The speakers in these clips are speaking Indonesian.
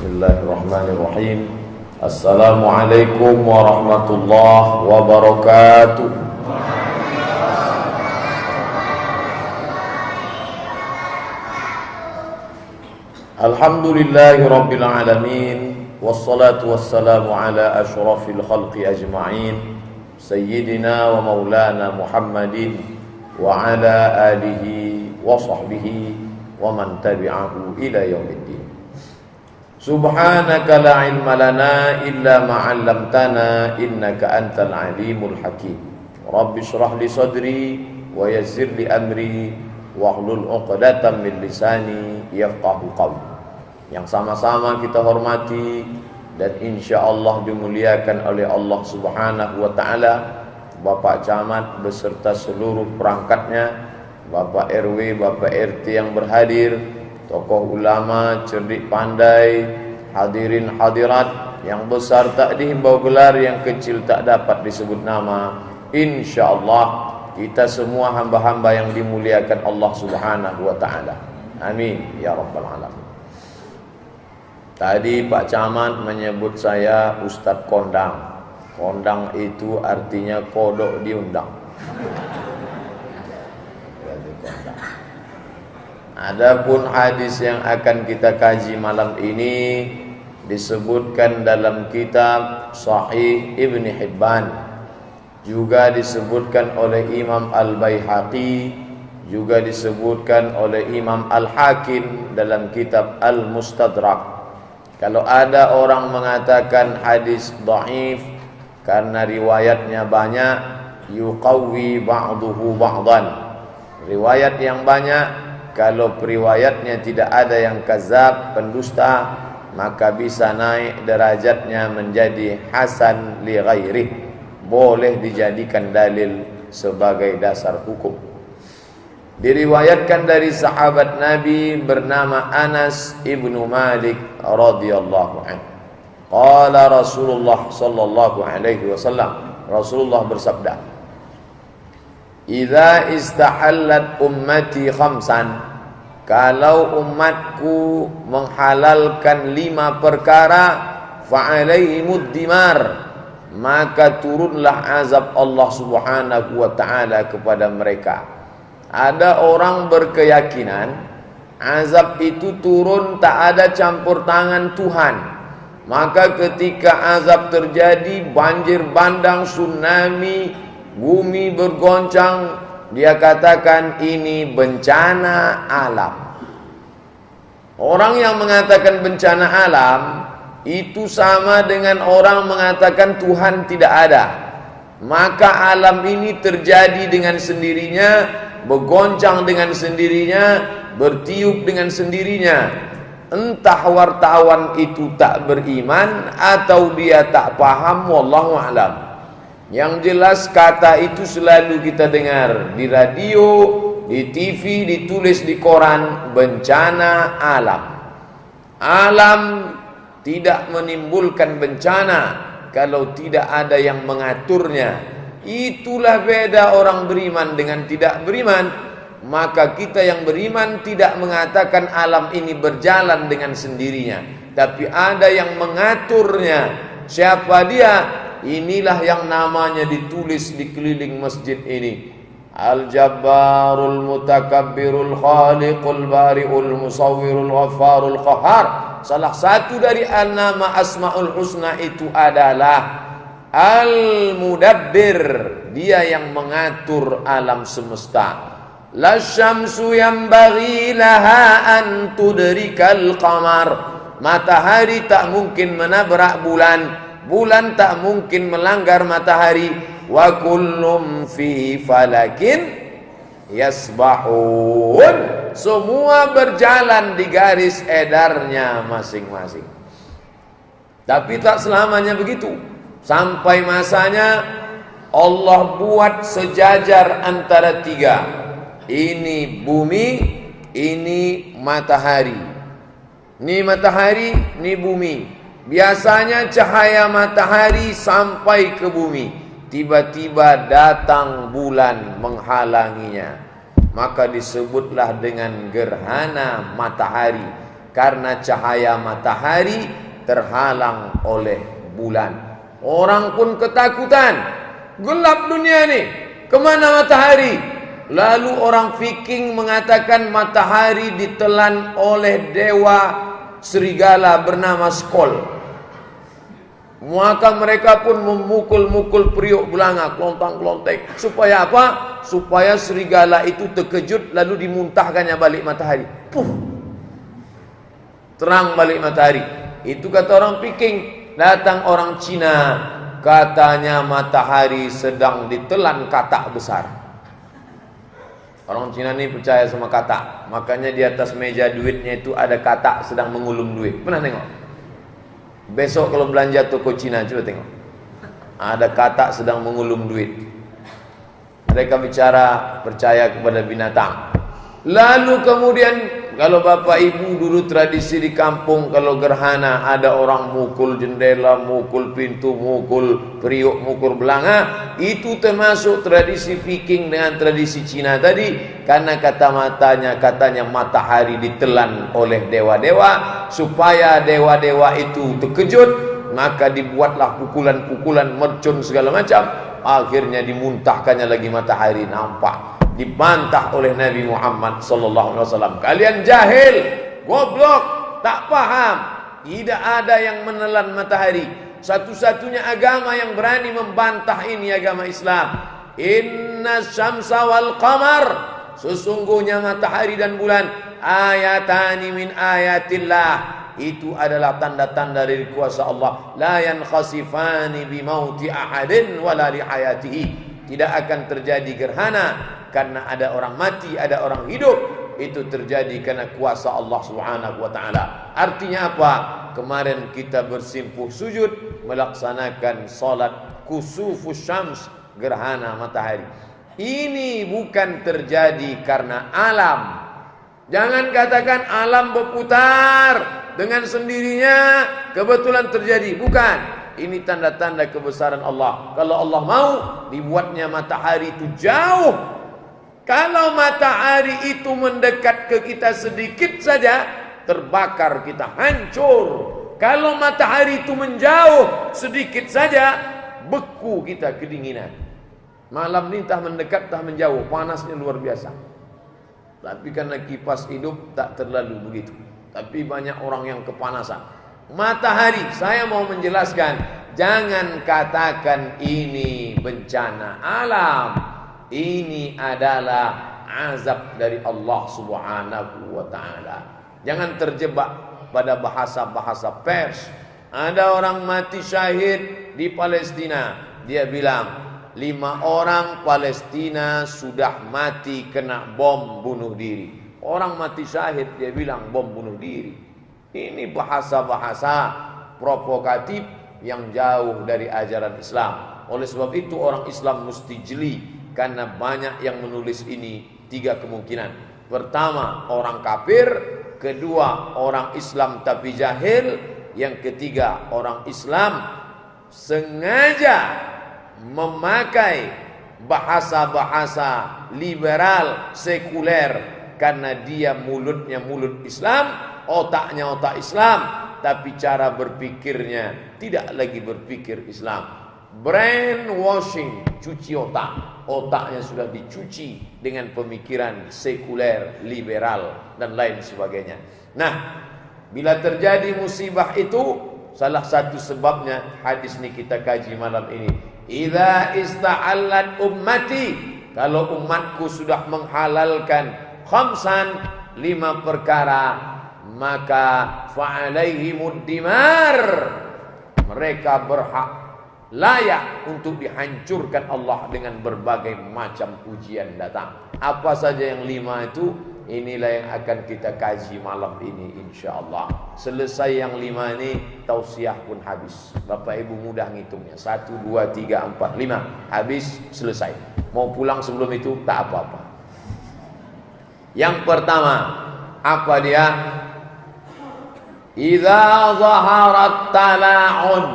Bismillahirrahmanirrahim. Assalamualaikum warahmatullahi wabarakatuh. Alhamdulillahi rabbil alamin. Wassalatu wassalamu ala ashrafil khalqi ajma'in, Sayyidina wa maulana Muhammadin wa ala alihi wa sahbihi wa man tabi'ahu ila yaumiddin. Subhanaka la ilma lana illa ma 'allamtana innaka antal alimul hakim. Rabbi shrah li sadri wa yassir li amri wahlul 'uqdatam min lisani yafqahu qawli. Yang sama-sama kita hormati dan insyaallah dimuliakan oleh Allah Subhanahu wa taala, Bapak Camat beserta seluruh perangkatnya, Bapak RW, Bapak RT yang berhadir, tokoh ulama, cerdik pandai, hadirin hadirat, yang besar tak dihimbau gelar, yang kecil tak dapat disebut nama. InsyaAllah kita semua hamba-hamba yang dimuliakan Allah Subhanahu wa ta'ala. Amin ya rabbal alamin. Tadi Pak Camat menyebut saya Ustadz Kondang. Kondang itu artinya kodok diundang. Adapun hadis yang akan kita kaji malam ini disebutkan dalam kitab Sahih Ibni Hibban, juga disebutkan oleh Imam Al-Baihaqi, juga disebutkan oleh Imam Al-Hakim dalam kitab Al-Mustadrak. Kalau ada orang mengatakan hadis dhaif karena riwayatnya banyak, yuqawwi ba'duhu ba'dan, riwayat yang banyak, kalau periwayatnya tidak ada yang kadzab, pendusta, maka bisa naik derajatnya menjadi hasan li ghairih, boleh dijadikan dalil sebagai dasar hukum. Diriwayatkan dari sahabat Nabi bernama Anas ibnu Malik radhiyallahu anhu. Qala Rasulullah sallallahu alaihi wasallam, Rasulullah bersabda, "Idza istahallat ummati khamsan," kalau umatku menghalalkan 5 perkara, fa'alaihimud dimar, maka turunlah azab Allah Subhanahu wa ta'ala kepada mereka. Ada orang berkeyakinan azab itu turun tak ada campur tangan Tuhan. Maka ketika azab terjadi, banjir bandang, tsunami, bumi bergoncang, dia katakan ini bencana alam. Orang yang mengatakan bencana alam itu sama dengan orang mengatakan Tuhan tidak ada. Maka alam ini terjadi dengan sendirinya, bergoncang dengan sendirinya, bertiup dengan sendirinya. Entah wartawan itu tak beriman atau dia tak paham, wallahu a'lam. Yang jelas kata itu selalu kita dengar di radio, di TV, ditulis di koran, bencana alam. Alam tidak menimbulkan bencana kalau tidak ada yang mengaturnya. Itulah beda orang beriman dengan tidak beriman. Maka kita yang beriman tidak mengatakan alam ini berjalan dengan sendirinya, tapi ada yang mengaturnya. Siapa dia? Inilah yang namanya ditulis di keliling masjid ini. Al-Jabbarul Mutakabbirul Khaliqul Bari'ul Musawwirul Ghaffarul Qahhar. Salah satu dari nama Asmaul Husna itu adalah Al-Mudabbir. Dia yang mengatur alam semesta. La syamsu yanbaghi laha an tudrikal qamar. Matahari tak mungkin menabrak bulan, bulan tak mungkin melanggar matahari. Wa kullum fi falakin yasbahun. Semua berjalan di garis edarnya masing-masing. Tapi tak selamanya begitu. Sampai masanya Allah buat sejajar antara 3. Ini bumi, ini matahari. Ini matahari, ini bumi. Biasanya cahaya matahari sampai ke bumi, tiba-tiba datang bulan menghalanginya. Maka disebutlah dengan gerhana matahari. karena cahaya matahari terhalang oleh bulan. Orang pun ketakutan, gelap dunia nih, kemana matahari? Lalu orang Viking mengatakan matahari ditelan oleh dewa serigala bernama Skoll. Maka mereka pun memukul-mukul periuk belanga, kelontang-kelontek. Supaya apa? Supaya serigala itu terkejut lalu dimuntahkannya balik matahari. Puh. Terang balik matahari. Itu kata orang Viking. Datang orang Cina, katanya matahari sedang ditelan katak besar. Orang Cina ini percaya sama katak. Makanya di atas meja duitnya itu ada katak sedang mengulum duit. Pernah tengok? Besok kalau belanja toko Cina, coba tengok. Ada katak sedang mengulum duit. Mereka bicara percaya kepada binatang. Lalu kemudian kalau bapak ibu dulu tradisi di kampung, kalau gerhana ada orang mukul jendela, mukul pintu, mukul periuk, mukul belanga. Itu termasuk tradisi Viking dengan tradisi Cina tadi. Karena katanya matahari ditelan oleh dewa-dewa, supaya dewa-dewa itu terkejut, maka dibuatlah pukulan-pukulan mercun segala macam. Akhirnya dimuntahkannya lagi matahari, nampak. Dibantah oleh Nabi Muhammad sallallahu alaihi wasallam. Kalian jahil, goblok, tak paham. Tidak ada yang menelan matahari. Satu-satunya agama yang berani membantah ini agama Islam. Inna syamsa wal qamar, sesungguhnya matahari dan bulan ayatani min ayatillah, itu adalah tanda-tanda dari kuasa Allah. La yankhasifani bi mauti ahadin wala li hayatihi, tidak akan terjadi gerhana karena ada orang mati, ada orang hidup. Itu terjadi karena kuasa Allah Subhanahu wa taala. Artinya apa? Kemarin kita bersimpuh sujud melaksanakan salat kusufus syams, gerhana matahari. Ini bukan terjadi karena alam. Jangan katakan alam berputar dengan sendirinya kebetulan terjadi. Bukan. Ini tanda-tanda kebesaran Allah. Kalau Allah mau, dibuatnya matahari itu jauh. Kalau matahari itu mendekat ke kita sedikit saja, terbakar kita, hancur. Kalau matahari itu menjauh sedikit saja, beku kita, kedinginan. Malam ini entah mendekat, entah menjauh, panasnya luar biasa. Tapi karena kipas hidup tak terlalu begitu. Tapi banyak orang yang kepanasan. Matahari, saya mau menjelaskan, jangan katakan ini bencana alam. Ini adalah azab dari Allah Subhanahu wa taala. Jangan terjebak pada bahasa-bahasa pers. Ada orang mati syahid di Palestina. Dia bilang 5 orang Palestina sudah mati kena bom bunuh diri. Orang mati syahid dia bilang bom bunuh diri. Ini bahasa-bahasa provokatif yang jauh dari ajaran Islam. Oleh sebab itu orang Islam mesti jeli, karena banyak yang menulis ini 3 kemungkinan. Pertama, orang kafir. Kedua, orang Islam tapi jahil. Yang ketiga, orang Islam sengaja memakai bahasa-bahasa liberal, sekuler, karena dia mulutnya mulut Islam, otaknya otak Islam, tapi cara berpikirnya tidak lagi berpikir Islam. Brainwashing, cuci otak. Otaknya sudah dicuci dengan pemikiran sekuler, liberal, dan lain sebagainya. Nah, bila terjadi musibah itu, salah satu sebabnya hadis ini kita kaji malam ini. Idza ista'allat ummati, kalau umatku sudah menghalalkan khamsan, 5 perkara, maka fa'alaihimud dimar, mereka berhak, layak untuk dihancurkan Allah dengan berbagai macam ujian datang. Apa saja yang 5 itu? Inilah yang akan kita kaji malam ini insyaallah. Selesai yang 5 ini, tausiah pun habis. Bapak ibu mudah ngitungnya. 1, 2, 3, 4, 5. Habis, selesai. Mau pulang sebelum itu tak apa-apa. Yang pertama, apa dia? Idza zaharat tala'un,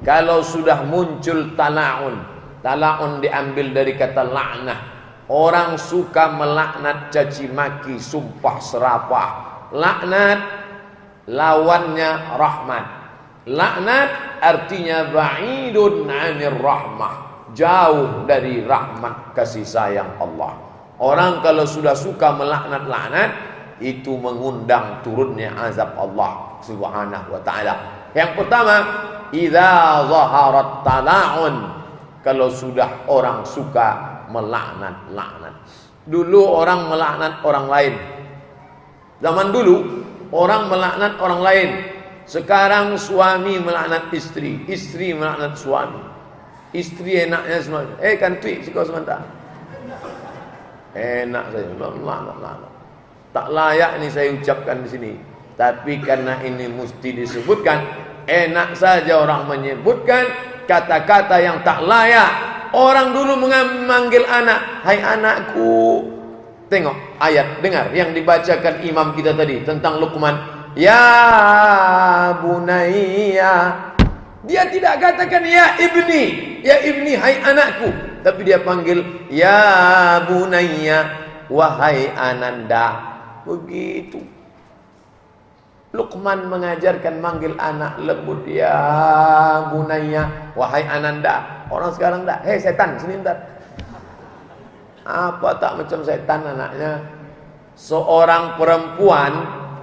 kalau sudah muncul tala'un. Tala'un diambil dari kata la'nah. Orang suka melaknat, caci maki, sumpah serapah. Laknat lawannya rahmat. Laknat artinya ba'idun 'anir rahmah, jauh dari rahmat kasih sayang Allah. Orang kalau sudah suka melaknat-laknat, itu mengundang turunnya azab Allah Subhanahu wa taala. Yang pertama, idza zaharat tala'un, kalau sudah orang suka melaknat-laknat. Dulu orang melaknat orang lain. Zaman dulu orang melaknat orang lain. Sekarang suami melaknat istri, istri melaknat suami. Istri enaknya semua. Kan tweet sikau sebentar. Enak saja melaknat. Tak layak ini saya ucapkan di sini. Tapi karena ini mesti disebutkan, enak saja orang menyebutkan kata-kata yang tak layak. Orang dulu memanggil anak, hai anakku. Tengok ayat, dengar yang dibacakan imam kita tadi tentang Luqman. Ya bunayya. Dia tidak katakan ya ibni, hai anakku. Tapi dia panggil ya bunayya, wahai ananda. Begitu. Luqman mengajarkan manggil anak lembut, ya bunayya, wahai ananda. Orang sekarang dah, hei setan sini bentar. Apa tak macam setan anaknya. Seorang perempuan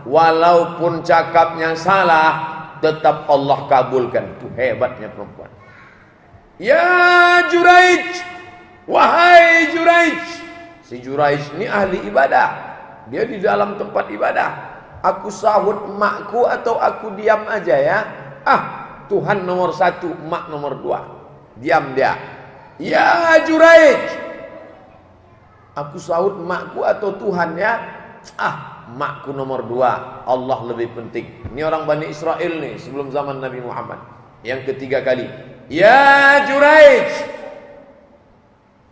walaupun cakapnya salah, tetap Allah kabulkan. Itu hebatnya perempuan. Ya Juraij, wahai Juraij. Si Juraij ini ahli ibadah. Dia di dalam tempat ibadah. Aku sahut emakku atau aku diam aja ya? Tuhan nomor 1, emak nomor 2. Diam dia. Ya Juraij, aku sahut emakku atau Tuhan ya? Emakku nomor 2. Allah lebih penting. Ini orang Bani Israel nih sebelum zaman Nabi Muhammad. Yang ketiga kali, ya Juraij,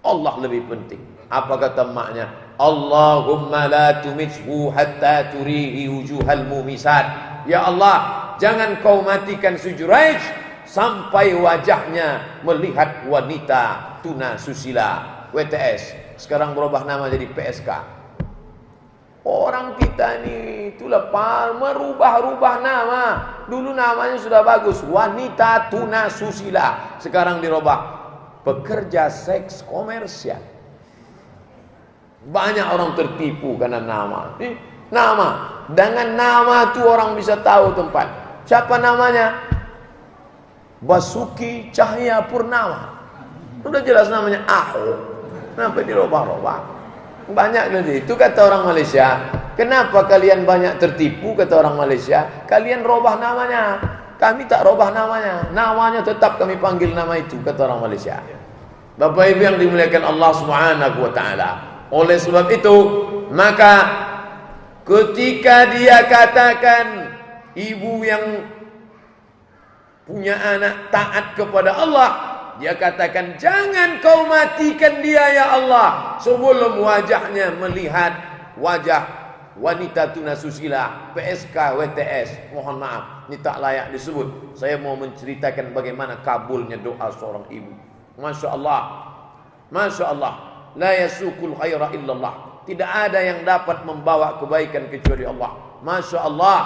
Allah lebih penting. Apa kata emaknya? Allahumma la tumithu hatta turihi wujuhal mumisat. Ya Allah, jangan kau matikan si Juraij sampai wajahnya melihat wanita tuna susila. WTS sekarang berubah nama jadi PSK. Orang kita nih itulah merubah-rubah nama. Dulu namanya sudah bagus, wanita tuna susila. Sekarang dirubah pekerja seks komersial. Banyak orang tertipu karena nama. Nama. Dengan nama tu orang bisa tahu tempat. Siapa namanya? Basuki Cahaya Purnama. Sudah jelas namanya Ahok. Kenapa dirubah-rubah? Banyak nanti. Itu kata orang Malaysia. Kenapa kalian banyak tertipu, kata orang Malaysia? Kalian robah namanya. Kami tak robah namanya. Namanya tetap kami panggil nama itu, kata orang Malaysia. Bapak Ibu yang dimuliakan Allah Subhanahu wa taala. Oleh sebab itu, maka ketika dia katakan ibu yang punya anak taat kepada Allah, dia katakan jangan kau matikan dia ya Allah sebelum wajahnya melihat wajah wanita tuna susila. PSK WTS, mohon maaf, ini tak layak disebut. Saya mau menceritakan bagaimana kabulnya doa seorang ibu. Masya Allah, Masya Allah. La yasukul khaira illallah. Tidak ada yang dapat membawa kebaikan kecuali Allah. Masya Allah,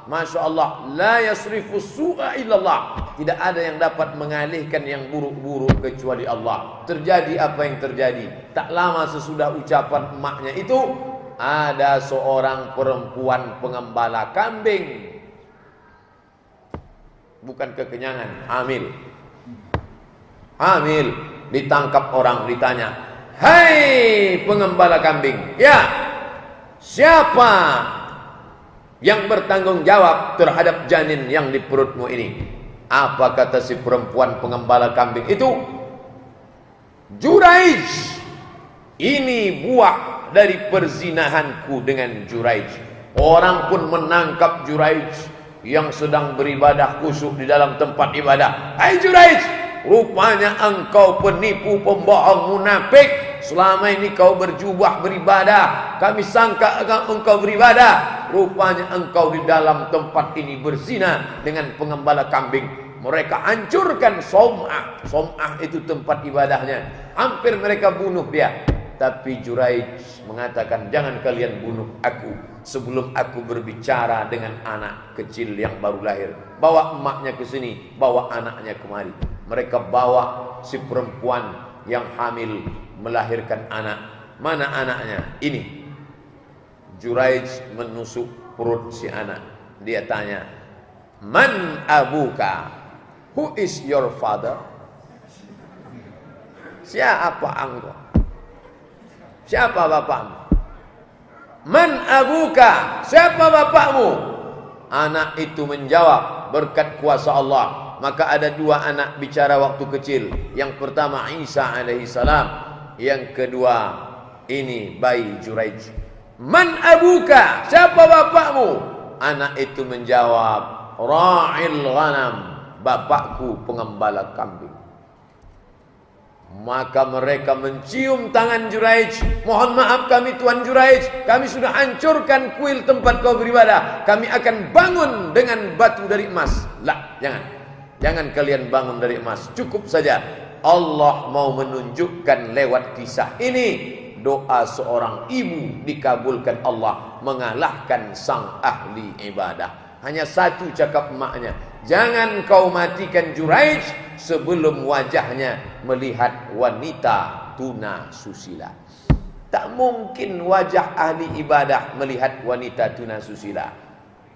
Masya Allah. La yasrifu su'a illallah. Tidak ada yang dapat mengalihkan yang buruk-buruk kecuali Allah. Terjadi apa yang terjadi. Tak lama sesudah ucapan emaknya itu, ada seorang perempuan pengembala kambing. Bukan kekenyangan, hamil. Hamil, ditangkap orang, ditanya, hai pengembala kambing, ya, siapa yang bertanggung jawab terhadap janin yang di perutmu ini? Apa kata si perempuan pengembala kambing itu? Juraij, ini buah dari perzinahanku dengan Juraij. Orang pun menangkap Juraij yang sedang beribadah khusyuk di dalam tempat ibadah. Hai Juraij, rupanya engkau penipu, pembohong, munafik. Selama ini kau berjubah beribadah, kami sangka engkau beribadah. Rupanya engkau di dalam tempat ini berzina dengan pengembala kambing. Mereka hancurkan Som'ah. Som'ah itu tempat ibadahnya. Hampir mereka bunuh dia. Tapi Juraij mengatakan, jangan kalian bunuh aku sebelum aku berbicara dengan anak kecil yang baru lahir. Bawa emaknya ke sini, bawa anaknya kemari. Mereka bawa si perempuan yang hamil melahirkan anak. Mana anaknya? Ini. Juraij menusuk perut si anak. Dia tanya, man abuka? Who is your father? Siapa engkau? Siapa bapakmu? Man abuka? Siapa bapakmu? Anak itu menjawab, berkat kuasa Allah. Maka ada dua anak bicara waktu kecil. Yang pertama Isa alaihissalam, yang kedua ini bayi Juraij. Man abuka? Siapa bapakmu? Anak itu menjawab, ra'il ghanam, bapakku pengembala kambing. Maka mereka mencium tangan Juraij. Mohon maaf kami Tuan Juraij, kami sudah hancurkan kuil tempat kau beribadah. Kami akan bangun dengan batu dari emas. Lah, jangan kalian bangun dari emas. Cukup saja Allah mau menunjukkan lewat kisah ini, doa seorang ibu dikabulkan Allah, mengalahkan sang ahli ibadah. Hanya satu cakap emaknya, jangan kau matikan Juraij sebelum wajahnya melihat wanita tuna susila. Tak mungkin wajah ahli ibadah melihat wanita tuna susila.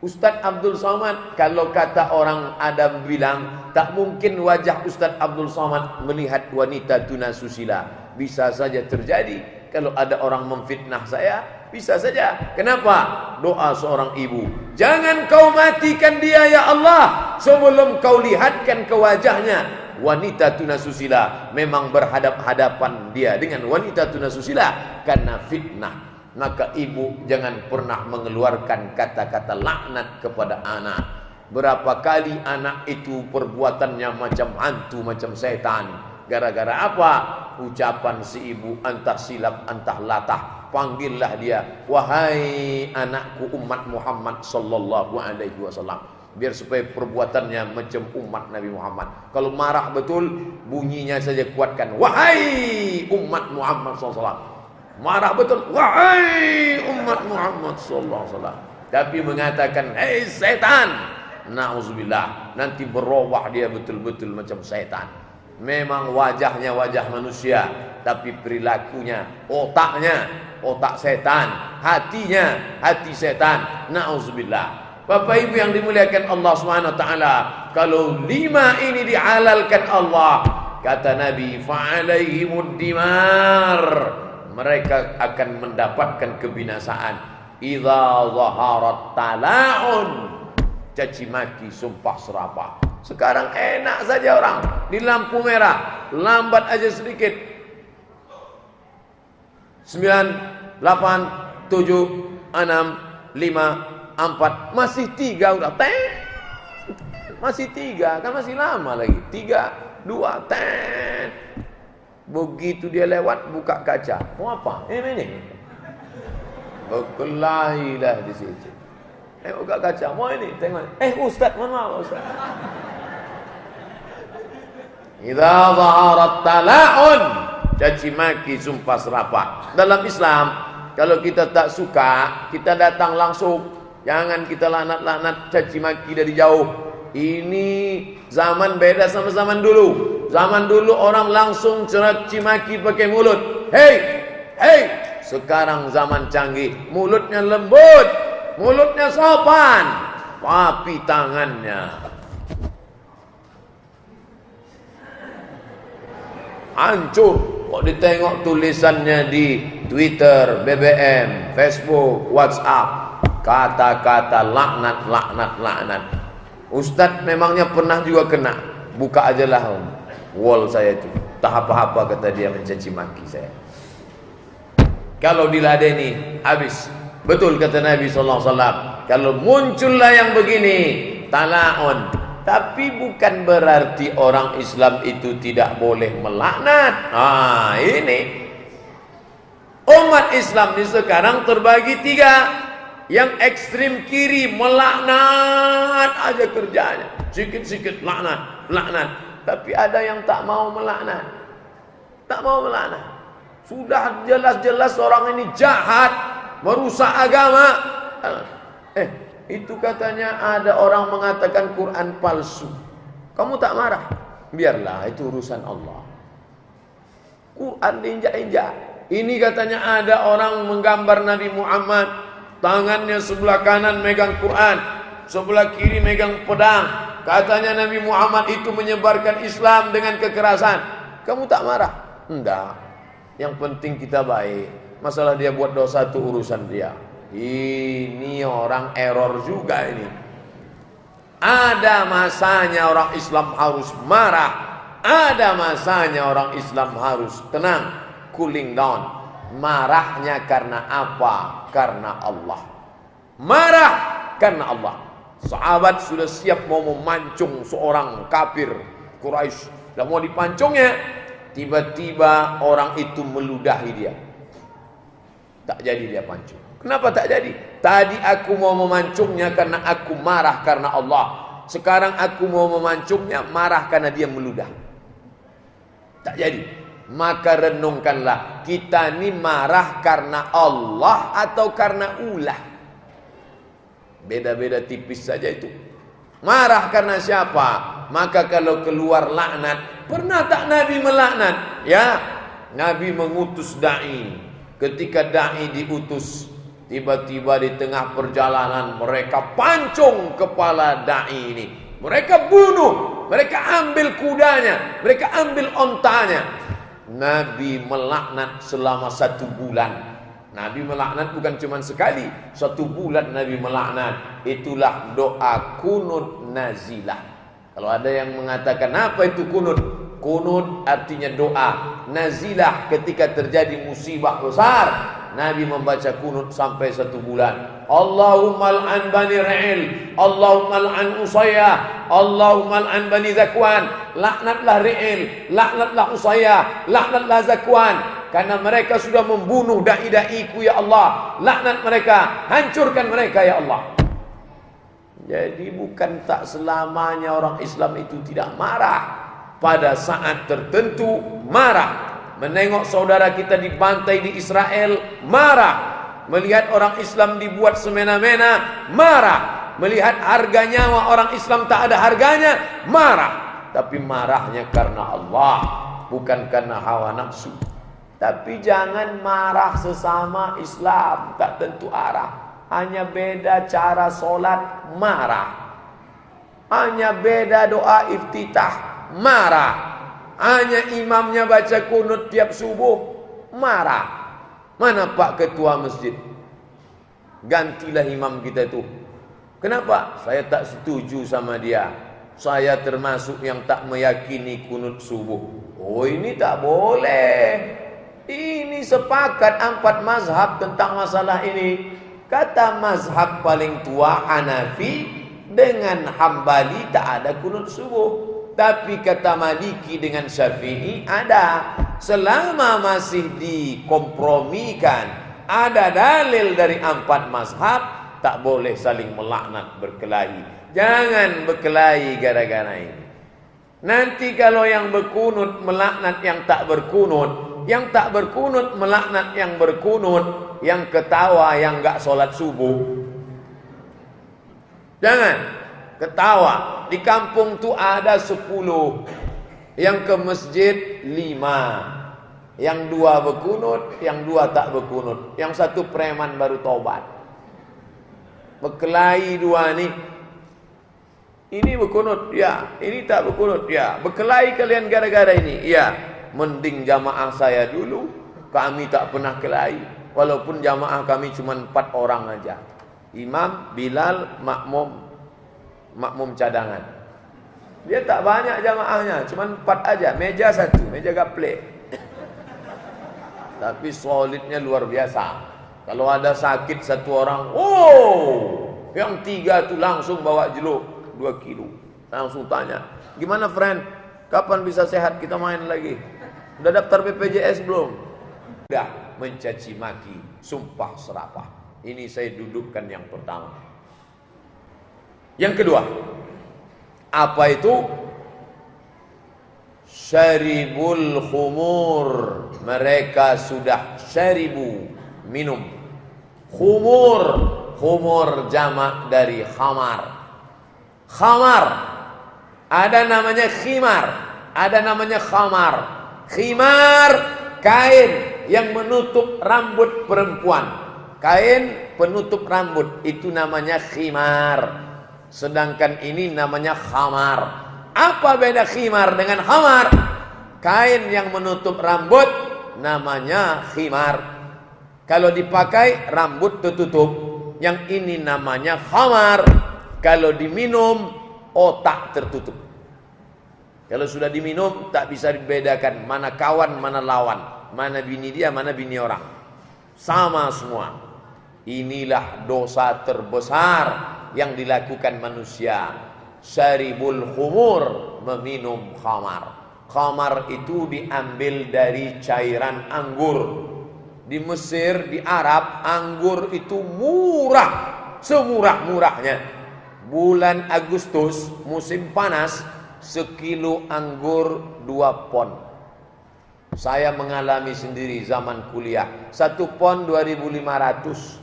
Ustaz Abdul Somad, kalau kata orang Adam bilang, tak mungkin wajah Ustaz Abdul Somad melihat wanita tuna susila. Bisa saja terjadi. Kalau ada orang memfitnah saya, bisa saja. Kenapa? Doa seorang ibu, jangan kau matikan dia ya Allah sebelum kau lihatkan ke wajahnya wanita tuna susila. Memang berhadap-hadapan dia dengan wanita tuna susila karena fitnah. Maka ibu jangan pernah mengeluarkan kata-kata laknat kepada anak. Berapa kali anak itu perbuatannya macam hantu, macam setan. Gara-gara apa? Ucapan si ibu, antah silap, antah latah. Panggillah dia, wahai anakku umat Muhammad sallallahu alaihi wasallam. Biar supaya perbuatannya macam umat Nabi Muhammad. Kalau marah betul, bunyinya saja kuatkan, wahai umat Muhammad sallallahu alaihi wasallam. Marah betul, wahai umat Muhammad sallallahu alaihi wasallam. Tapi mengatakan, hei setan, na'udzubillah, nanti berubah dia betul-betul macam setan. Memang wajahnya wajah manusia, tapi perilakunya, otaknya otak setan, hatinya hati setan. Na'udzubillah. Bapak Ibu yang dimuliakan Allah Subhanahu wa taala, kalau 5 ini dihalalkan Allah, kata Nabi, fa'alaihimud dimar, mereka akan mendapatkan kebinasaan. Idza zaharat tala'un, caci maki, sumpah serapah. Sekarang enak saja orang di lampu merah, lambat aja sedikit. 9, 8, 7, 6, 5, 4, masih 3 udah masih 3, kan masih lama lagi. 3, 2, begitu dia lewat buka kaca, mau apa? Ini berkelahilah di situ. Buka kaca, mau ini tengok. Ustaz, mohon maaf Ustaz. Idza zaharat tala'un, caci maki, sumpah serapah. Dalam Islam, kalau kita tak suka, kita datang langsung. Jangan kita laknat-laknat, caci maki dari jauh. Ini zaman beda sama zaman dulu. Zaman dulu orang langsung caci maki pakai mulut. Hei. Sekarang zaman canggih, mulutnya lembut, mulutnya sopan, tapi tangannya hancur. Kok ditengok tulisannya di Twitter, BBM, Facebook, WhatsApp, kata-kata laknat. Ustadz memangnya pernah juga kena. Buka aja lah wall saya itu, tak apa-apa kata dia mencaci maki saya. Kalau diladeni habis. Betul kata Nabi SAW, kalau muncullah yang begini, tala'un. Tapi bukan berarti orang Islam itu tidak boleh melaknat. Ini umat Islam ini sekarang terbagi 3. Yang ekstrim kiri melaknat aja kerjanya, sikit-sikit laknat. Tapi ada yang tak mau melaknat, Sudah jelas-jelas orang ini jahat, merusak agama. Itu katanya ada orang mengatakan Quran palsu. Kamu tak marah? Biarlah, itu urusan Allah. Quran diinjak-injak. Ini katanya ada orang menggambar Nabi Muhammad, tangannya sebelah kanan megang Quran, sebelah kiri megang pedang. Katanya Nabi Muhammad itu menyebarkan Islam dengan kekerasan. Kamu tak marah? Enggak. Yang penting kita baik. Masalah dia buat dosa itu urusan dia. Ini orang error juga ini. Ada masanya orang Islam harus marah. Ada masanya orang Islam harus tenang, cooling down. Marahnya karena apa? Karena Allah. Marah karena Allah. Sahabat sudah siap mau memancung seorang kafir Quraisy. Sudah mau dipancungnya, tiba-tiba orang itu meludahi dia. Tak jadi dia pancung. Kenapa tak jadi? Tadi aku mau memancungnya karena aku marah karena Allah. Sekarang aku mau memancungnya marah karena dia meludah. Tak jadi. Maka renungkanlah, kita ini marah karena Allah atau karena ulah? Beda-beda tipis saja itu. Marah karena siapa? Maka kalau keluar laknat, pernah tak Nabi melaknat? Ya, Nabi mengutus da'i. Ketika da'i diutus, tiba-tiba di tengah perjalanan mereka pancung kepala da'i ini. Mereka bunuh, mereka ambil kudanya, mereka ambil ontanya. Nabi melaknat selama 1 bulan. Nabi melaknat bukan cuma sekali, 1 bulan Nabi melaknat. Itulah doa kunut nazilah. Kalau ada yang mengatakan apa itu kunut? Kunut artinya doa. Nazilah ketika terjadi musibah besar, Nabi membaca kunut sampai 1 bulan. Allahumma al'an bani Ra'il, Allahumma al'an Usayyah, Allahumma al'an bani Zakwan. Laknatlah Ra'il, laknatlah Usayyah, laknatlah Zakwan. Karena mereka sudah membunuh da'i-da'iku ya Allah. Laknat mereka, hancurkan mereka ya Allah. Jadi bukan tak selamanya orang Islam itu tidak marah. Pada saat tertentu marah. Menengok saudara kita dibantai di Israel, marah. Melihat orang Islam dibuat semena-mena, marah. Melihat harga nyawa orang Islam tak ada harganya, marah. Tapi marahnya karena Allah, bukan karena hawa nafsu. Tapi jangan marah sesama Islam, tak tentu arah. Hanya beda cara solat, marah. Hanya beda doa iftitah, marah. Hanya imamnya baca kunut tiap subuh, marah. Mana Pak Ketua Masjid? Gantilah imam kita itu. Kenapa? Saya tak setuju sama dia. Saya termasuk yang tak meyakini kunut subuh. Oh, ini tak boleh. Ini sepakat 4 mazhab tentang masalah ini. Kata mazhab paling tua Hanafi dengan Hambali tak ada kunut subuh. Tapi kata Maliki dengan Syafi'i ada. Selama masih dikompromikan, ada dalil dari 4 mazhab, tak boleh saling melaknat berkelahi. Jangan berkelahi gara-gara ini. Nanti kalau yang berkunut melaknat yang tak berkunut, yang tak berkunut melaknat yang berkunut, yang ketawa yang gak sholat subuh. Jangan ketawa. Di kampung tu ada 10, yang ke masjid 5, yang 2 berkunut, yang 2 tak berkunut, yang 1 preman baru tobat. Berkelahi 2 ni. Ini berkunut, ya. Ini tak berkunut, ya. Berkelahi kalian gara-gara ini, ya. Mending jamaah saya dulu. Kami tak pernah kelahi. Walaupun jamaah kami cuma 4 orang aja. Imam, Bilal, makmum cadangan. Dia tak banyak jamaahnya, cuma 4 aja. Meja 1, meja gaplek. Tapi solidnya luar biasa. Kalau ada sakit 1 orang, yang 3 tu langsung bawa jeluk 2 kilo. Langsung tanya, gimana friend? Kapan bisa sehat kita main lagi? Udah daftar BPJS belum? Udah mencaci maki, sumpah serapah. Ini saya dudukkan yang pertama. Yang kedua, apa itu? Syaribul khumur, mereka sudah syaribu, minum. Khumur, khumur jamak dari khamar. Khamar, ada namanya khimar, ada namanya khamar. Khimar, kain yang menutup rambut perempuan. Kain penutup rambut itu namanya khimar. Sedangkan ini namanya khamar. Apa beda khimar dengan khamar? Kain yang menutup rambut namanya khimar. Kalau dipakai rambut tertutup. Yang ini namanya khamar. Kalau diminum otak tertutup. Kalau sudah diminum tak bisa dibedakan mana kawan mana lawan, mana bini dia mana bini orang. Sama semua. Inilah dosa terbesar yang dilakukan manusia. Syaribul khumur, meminum khamar. Khamar itu diambil dari cairan anggur. Di Mesir, di Arab, anggur itu murah, semurah-murahnya. Bulan Agustus, musim panas, sekilo anggur 2 pon. Saya mengalami sendiri zaman kuliah. 1 pon 2.500,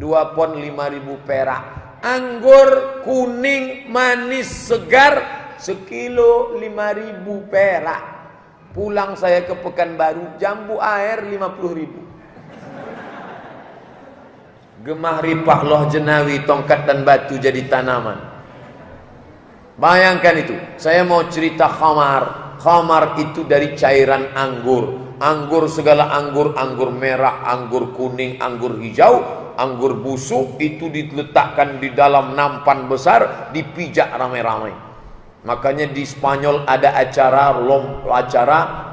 2 pon 5.000 perak. Anggur kuning manis segar sekilo 5.000 perak. Pulang saya ke Pekanbaru, jambu air 50.000. Gemah ripah loh jenawi, tongkat dan batu jadi tanaman. Bayangkan itu. Saya mau cerita khamar. Khamar itu dari cairan anggur. Anggur segala anggur, anggur merah, anggur kuning, anggur hijau, anggur busuk itu diletakkan di dalam nampan besar, dipijak ramai-ramai. Makanya di Spanyol ada acara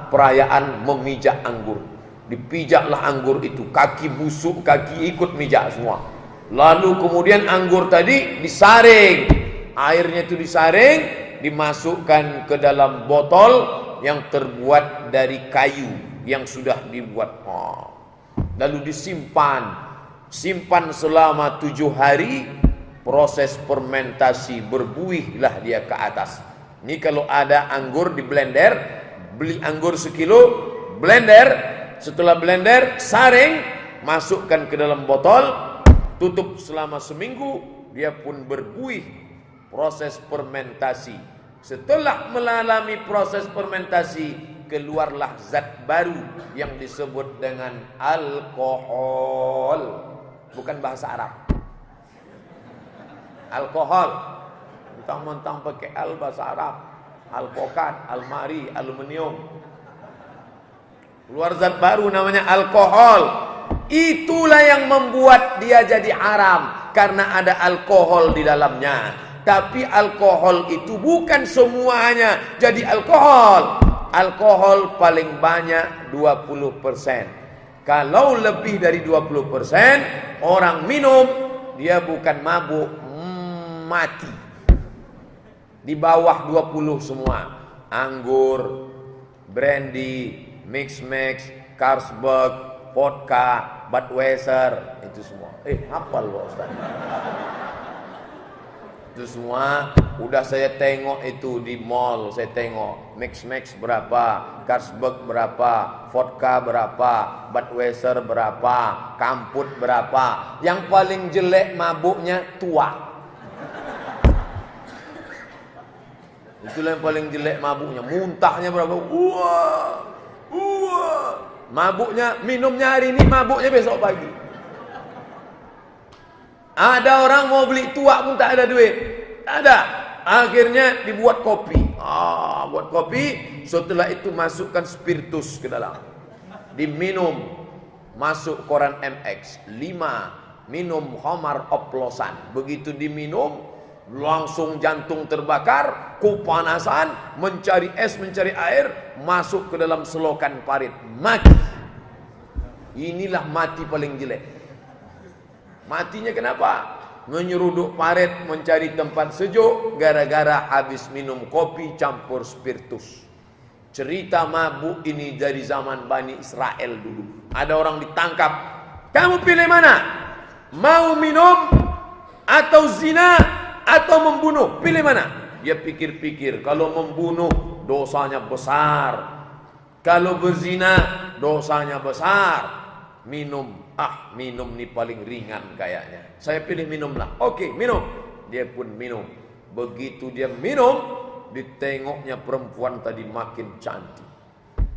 perayaan memijak anggur. Dipijaklah anggur itu, kaki busuk, kaki ikut mijak semua. Lalu kemudian anggur tadi disaring. Airnya itu disaring, dimasukkan ke dalam botol yang terbuat dari kayu yang sudah dibuat. Lalu disimpan. Simpan selama 7 hari. Proses fermentasi, berbuihlah dia ke atas. Ini kalau ada anggur di blender, beli anggur sekilo, blender. Setelah blender, saring, masukkan ke dalam botol, tutup selama seminggu, dia pun berbuih. Proses fermentasi. Setelah mengalami proses fermentasi, keluarlah zat baru yang disebut dengan alkohol. Bukan bahasa Arab. Alkohol. Mentang-mentang pakai bahasa Arab. Alpokat, almari, aluminium. Keluar zat baru namanya alkohol. Itulah yang membuat dia jadi haram, karena ada alkohol di dalamnya. Tapi alkohol itu bukan semuanya jadi alkohol. Alkohol paling banyak 20%. Kalau lebih dari 20%, orang minum, dia bukan mabuk, mati. Di bawah 20 semua. Anggur, brandy, mix, Carlsberg, vodka, Budweiser, itu semua. Hafal loh Ustaz. Itu semua udah saya tengok itu di mall, saya tengok mix berapa, Carlsberg berapa, vodka berapa, Budweiser berapa, Kamput berapa. Yang paling jelek mabuknya tua. Itulah yang paling jelek mabuknya. Muntahnya berapa? Wah. Mabuknya, minumnya hari ini, mabuknya besok pagi. Ada orang mau beli tua pun tak ada duit. Tak ada. Akhirnya dibuat kopi. Buat kopi. Setelah itu masukkan spiritus ke dalam. Diminum. Masuk koran MX 5. Minum khamar oplosan. Begitu diminum, langsung jantung terbakar, kepanasan, mencari es, mencari air, masuk ke dalam selokan parit, mati. Inilah mati paling jelek. Matinya kenapa? Menyeruduk parit, mencari tempat sejuk, gara-gara habis minum kopi campur spiritus. Cerita mabuk ini dari zaman Bani Israel dulu. Ada orang ditangkap. Kamu pilih mana? Mau minum atau zina atau membunuh? Pilih mana? Dia pikir-pikir, kalau membunuh dosanya besar. Kalau berzina, dosanya besar. Minum nih paling ringan kayaknya. Saya pilih minumlah. Oke, minum. Dia pun minum. Begitu dia minum, ditengoknya perempuan tadi makin cantik.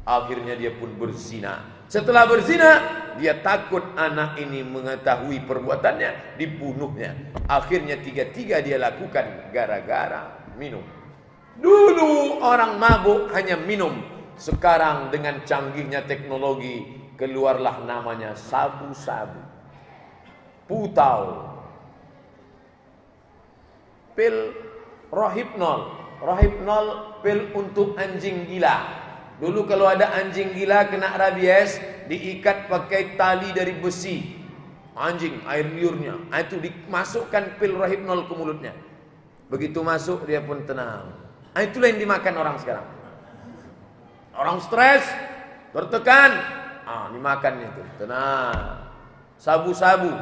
Akhirnya dia pun berzina. Setelah berzina, dia takut anak ini mengetahui perbuatannya, dibunuhnya. Akhirnya tiga-tiga dia lakukan gara-gara minum. Dulu orang mabuk hanya minum. Sekarang dengan canggihnya teknologi, keluarlah namanya sabu-sabu, putau, pil rohypnol. Rohypnol pil untuk anjing gila. Dulu kalau ada anjing gila kena rabies, diikat pakai tali dari besi. Anjing, air liurnya, itu dimasukkan pil rohypnol ke mulutnya. Begitu masuk dia pun tenang. Itulah yang dimakan orang sekarang. Orang stres, tertekan, dimakan itu. Tenang. Sabu-sabu.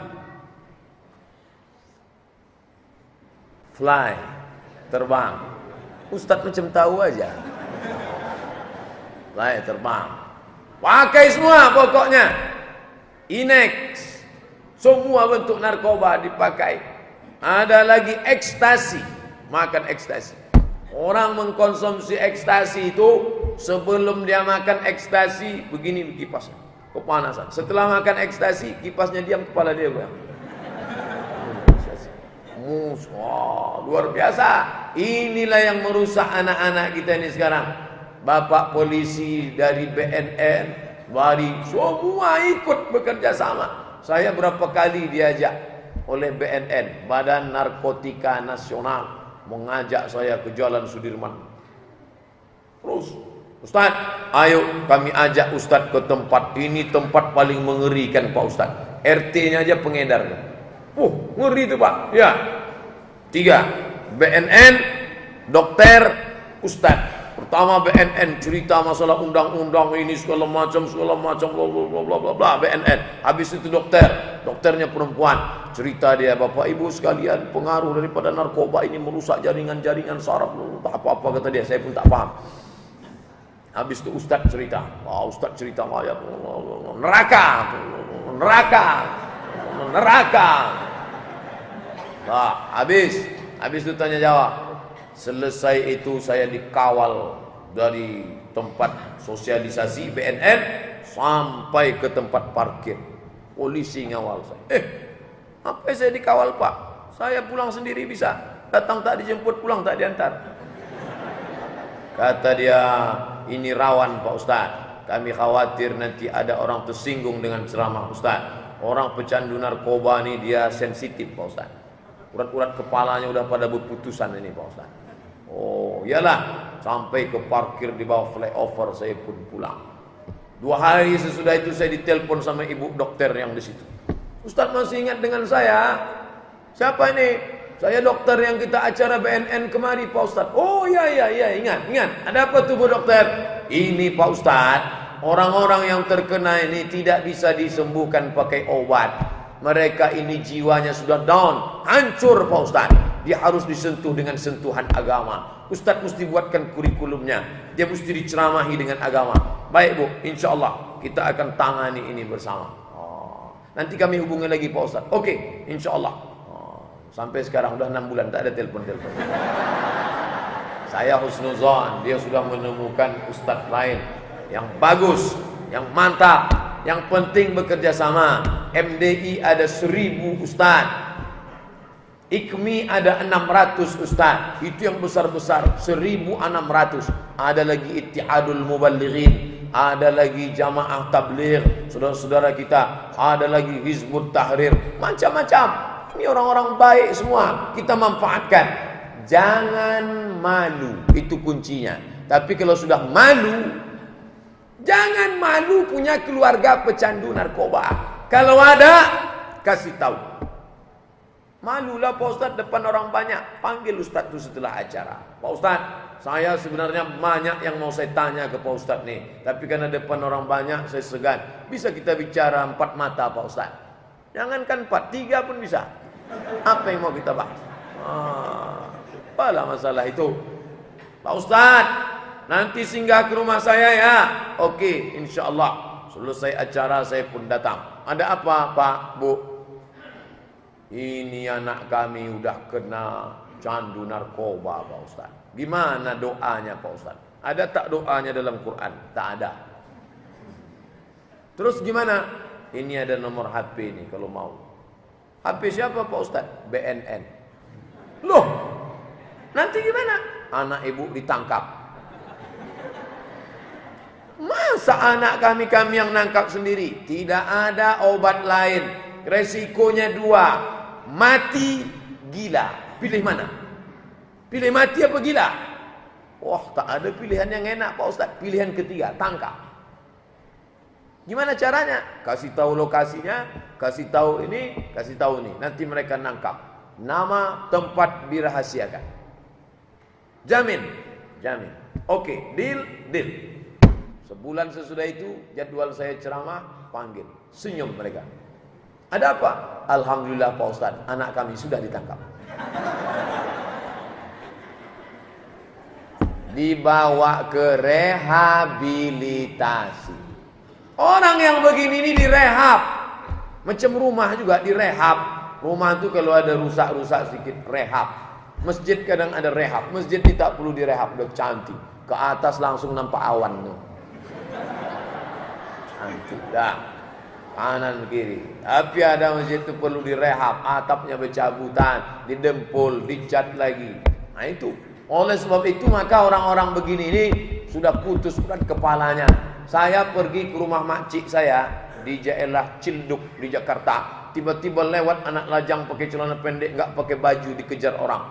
Fly, terbang. Ustadz macam tahu aja. Fly, terbang. Pakai semua pokoknya. Inex. Semua bentuk narkoba dipakai. Ada lagi ekstasi. Makan ekstasi. Orang mengkonsumsi ekstasi itu sebelum dia makan ekstasi begini kipasnya, kepanasan. Setelah makan ekstasi, kipasnya diam, kepala dia goyang. Luar biasa. Inilah yang merusak anak-anak kita ini sekarang. Bapak polisi dari BNN, dari semua ikut bekerja sama. Saya berapa kali diajak oleh BNN, Badan Narkotika Nasional, mengajak saya ke Jalan Sudirman. Terus, Ustaz, ayo kami ajak Ustaz ke tempat ini, tempat paling mengerikan Pak Ustaz. RT-nya aja pengedar. Ngeri itu Pak. Ya. 3. BNN, dokter, Ustaz. Pertama BNN cerita masalah undang-undang ini segala macam bla bla bla bla BNN. Habis itu dokternya perempuan. Cerita dia, Bapak Ibu sekalian, pengaruh daripada narkoba ini merusak jaringan-jaringan saraf. Apa-apa kata dia, saya pun tak paham. Habis itu Ustaz cerita. Ustaz cerita ayat neraka. Habis itu tanya jawab. Selesai itu saya dikawal dari tempat sosialisasi BNN sampai ke tempat parkir. Polisi ngawal saya. Apa saya dikawal Pak? Saya pulang sendiri bisa. Datang tak dijemput, pulang tak diantar. Kata dia, ini rawan Pak Ustaz. Kami khawatir nanti ada orang tersinggung dengan ceramah Ustaz. Orang pecandu narkoba ini dia sensitif Pak Ustaz. Urat-urat kepalanya udah pada berputusan ini Pak Ustaz. Iyalah, sampai ke parkir di bawah flyover saya pun pulang. 2 hari sesudah itu saya ditelepon sama ibu dokter yang di situ. Ustaz masih ingat dengan saya? Siapa ini? Saya dokter yang kita acara BNN kemari Pak Ustaz. Iya, ingat. Ada apa tuh Bu dokter? Ini Pak Ustaz, orang-orang yang terkena ini tidak bisa disembuhkan pakai obat. Mereka ini jiwanya sudah down, hancur Pak Ustaz. Dia harus disentuh dengan sentuhan agama. Ustaz mesti buatkan kurikulumnya. Dia mesti diceramahi dengan agama. Baik Bu, insya Allah kita akan tangani ini bersama. Nanti kami hubungi lagi Pak Ustaz. Oke, insya Allah. Sampai sekarang udah 6 bulan tak ada telepon. Saya husnuzon, dia sudah menemukan Ustaz lain yang bagus, yang mantap, yang penting bekerja sama. MDI ada 1000 Ustaz. IKMI ada 600 Ustaz. Itu yang besar-besar, 1600. Ada lagi Ittihadul Muballighin, ada lagi Jamaah Tabligh, saudara-saudara kita, ada lagi Hizbut Tahrir, macam-macam. Ini orang-orang baik semua, kita manfaatkan. Jangan malu, itu kuncinya. Tapi kalau sudah malu, jangan malu punya keluarga pecandu narkoba. Kalau ada, kasih tahu. Malulah Pak Ustaz depan orang banyak. Panggil Ustaz itu setelah acara. Pak Ustaz, saya sebenarnya banyak yang mau saya tanya ke Pak Ustaz nih. Tapi karena depan orang banyak saya segan. Bisa kita bicara 4 mata Pak Ustaz? Jangankan 4, 3 pun bisa. Apa yang mau kita bahas? Apalah masalah itu. Pak Ustaz, nanti singgah ke rumah saya ya. Oke, insya Allah. Selesai acara saya pun datang. Ada apa Pak, Bu? Ini anak kami udah kena candu narkoba Pak Ustaz. Gimana doanya Pak Ustaz? Ada tak doanya dalam Quran? Tak ada. Terus gimana? Ini ada nomor HP nih kalau mau. HP siapa Pak Ustaz? BNN. Loh, nanti gimana? Anak ibu ditangkap. Masa anak kami yang nangkap sendiri? Tidak ada obat lain. Resikonya dua. Mati, gila. Pilih mana? Pilih mati apa gila? Wah, tak ada pilihan yang enak Pak Ustaz. Pilihan ketiga, tangkap. Gimana caranya? Kasih tahu lokasinya, kasih tahu ini, kasih tahu ini. Nanti mereka nangkap. Nama, tempat dirahasiakan. Jamin, jamin. Oke, deal, deal. Sebulan sesudah itu jadwal saya ceramah, panggil. Senyum mereka. Ada apa? Alhamdulillah Pak Ustaz, anak kami sudah ditangkap. Dibawa ke rehabilitasi. Orang yang begini ini direhab. Macam rumah juga direhab. Rumah itu kalau ada rusak-rusak sedikit rehab. Masjid kadang ada rehab. Masjid ini tak perlu direhab, udah cantik. Ke atas langsung nampak awan tuh. Cantik dah. Kanan kiri. Tapi ada masjid itu perlu direhab. Atapnya bercabutan, didempul, dicat lagi. Nah itu. Oleh sebab itu maka orang-orang begini ini sudah putus berat kepalanya. Saya pergi ke rumah makcik saya di daerah Cilduk di Jakarta. Tiba-tiba lewat anak lajang pakai celana pendek, enggak pakai baju, dikejar orang.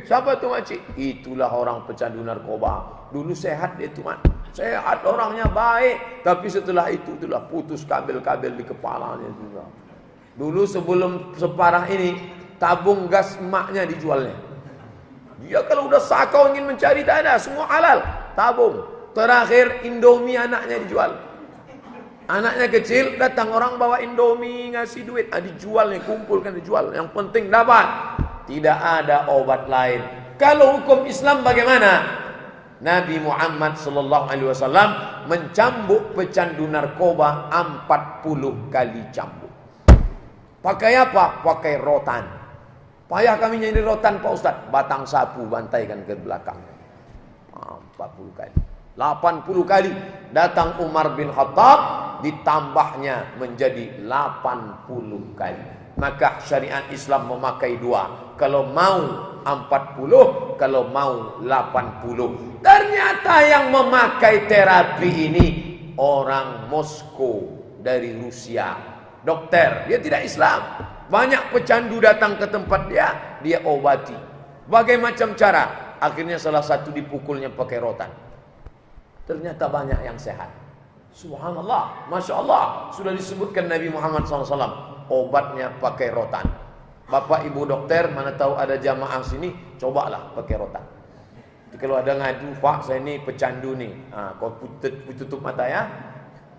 Siapa tuh makcik? Itulah orang pecandu narkoba. Dulu sehat dia tuh, man. Sehat, orangnya baik. Tapi setelah itu itulah putus kabel-kabel di kepalanya juga. Dulu sebelum separah ini, tabung gas emaknya dijualnya. Dia kalau udah sakau ingin mencari tak ada, semua halal, tabung. Terakhir Indomie anaknya dijual. Anaknya kecil, datang orang bawa Indomie, ngasih duit, dijual nih, kumpulkan dijual. Yang penting dapat. Tidak ada obat lain. Kalau hukum Islam bagaimana? Nabi Muhammad sallallahu alaihi wasallam mencambuk pecandu narkoba 40 kali cambuk. Pakai apa? Pakai rotan. Payah kami nyari rotan Pak Ustaz. Batang sapu bantaikan ke belakang. 40 kali. 80 kali datang Umar bin Khattab, ditambahnya menjadi 80 kali. Maka syariat Islam memakai dua. Kalau mau 40, kalau mau 80. Ternyata yang memakai terapi ini orang Moskow dari Rusia. Dokter, dia tidak Islam. Banyak pecandu datang ke tempat dia obati. Bagai macam cara. Akhirnya salah satu dipukulnya pakai rotan. Ternyata banyak yang sehat. Subhanallah, Masya Allah. Sudah disebutkan Nabi Muhammad SAW. Obatnya pakai rotan. Bapak ibu dokter, mana tahu ada jamaah sini, cobalah pakai rotan. Jadi kalau ada ngadu, Pak saya ini pecandu nih. Kau tutup mata ya.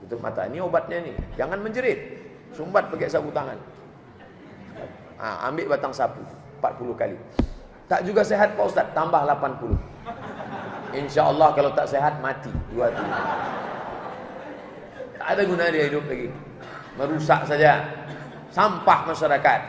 Tutup mata, ini obatnya nih. Jangan menjerit. Sumbat pakai sapu tangan. Ambil batang sapu 40 kali. Tak juga sehat Pak Ustaz, tambah 80. Insya Allah kalau tak sehat mati 2 tahun. Tak ada guna dia hidup lagi. Merusak saja. Sampah masyarakat.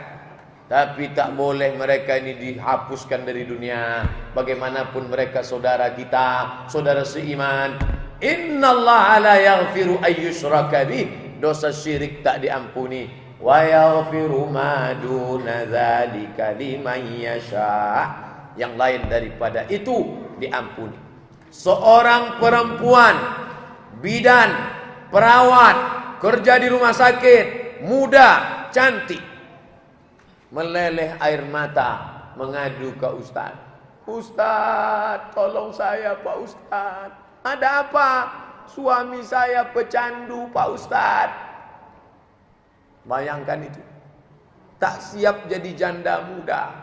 Tapi tak boleh mereka ini dihapuskan dari dunia. Bagaimanapun mereka saudara kita, saudara seiman. Innallaha la yaghfiru ayyushraka bih. Dosa syirik tak diampuni. Wa yaghfiru ma duna dzalika liman yasha. Yang lain daripada itu diampuni. Seorang perempuan bidan, perawat, kerja di rumah sakit, muda, cantik, meleleh air mata, mengadu ke Ustaz. Ustaz, tolong saya Pak Ustaz. Ada apa? Suami saya pecandu Pak Ustaz. Bayangkan itu. Tak siap jadi janda muda.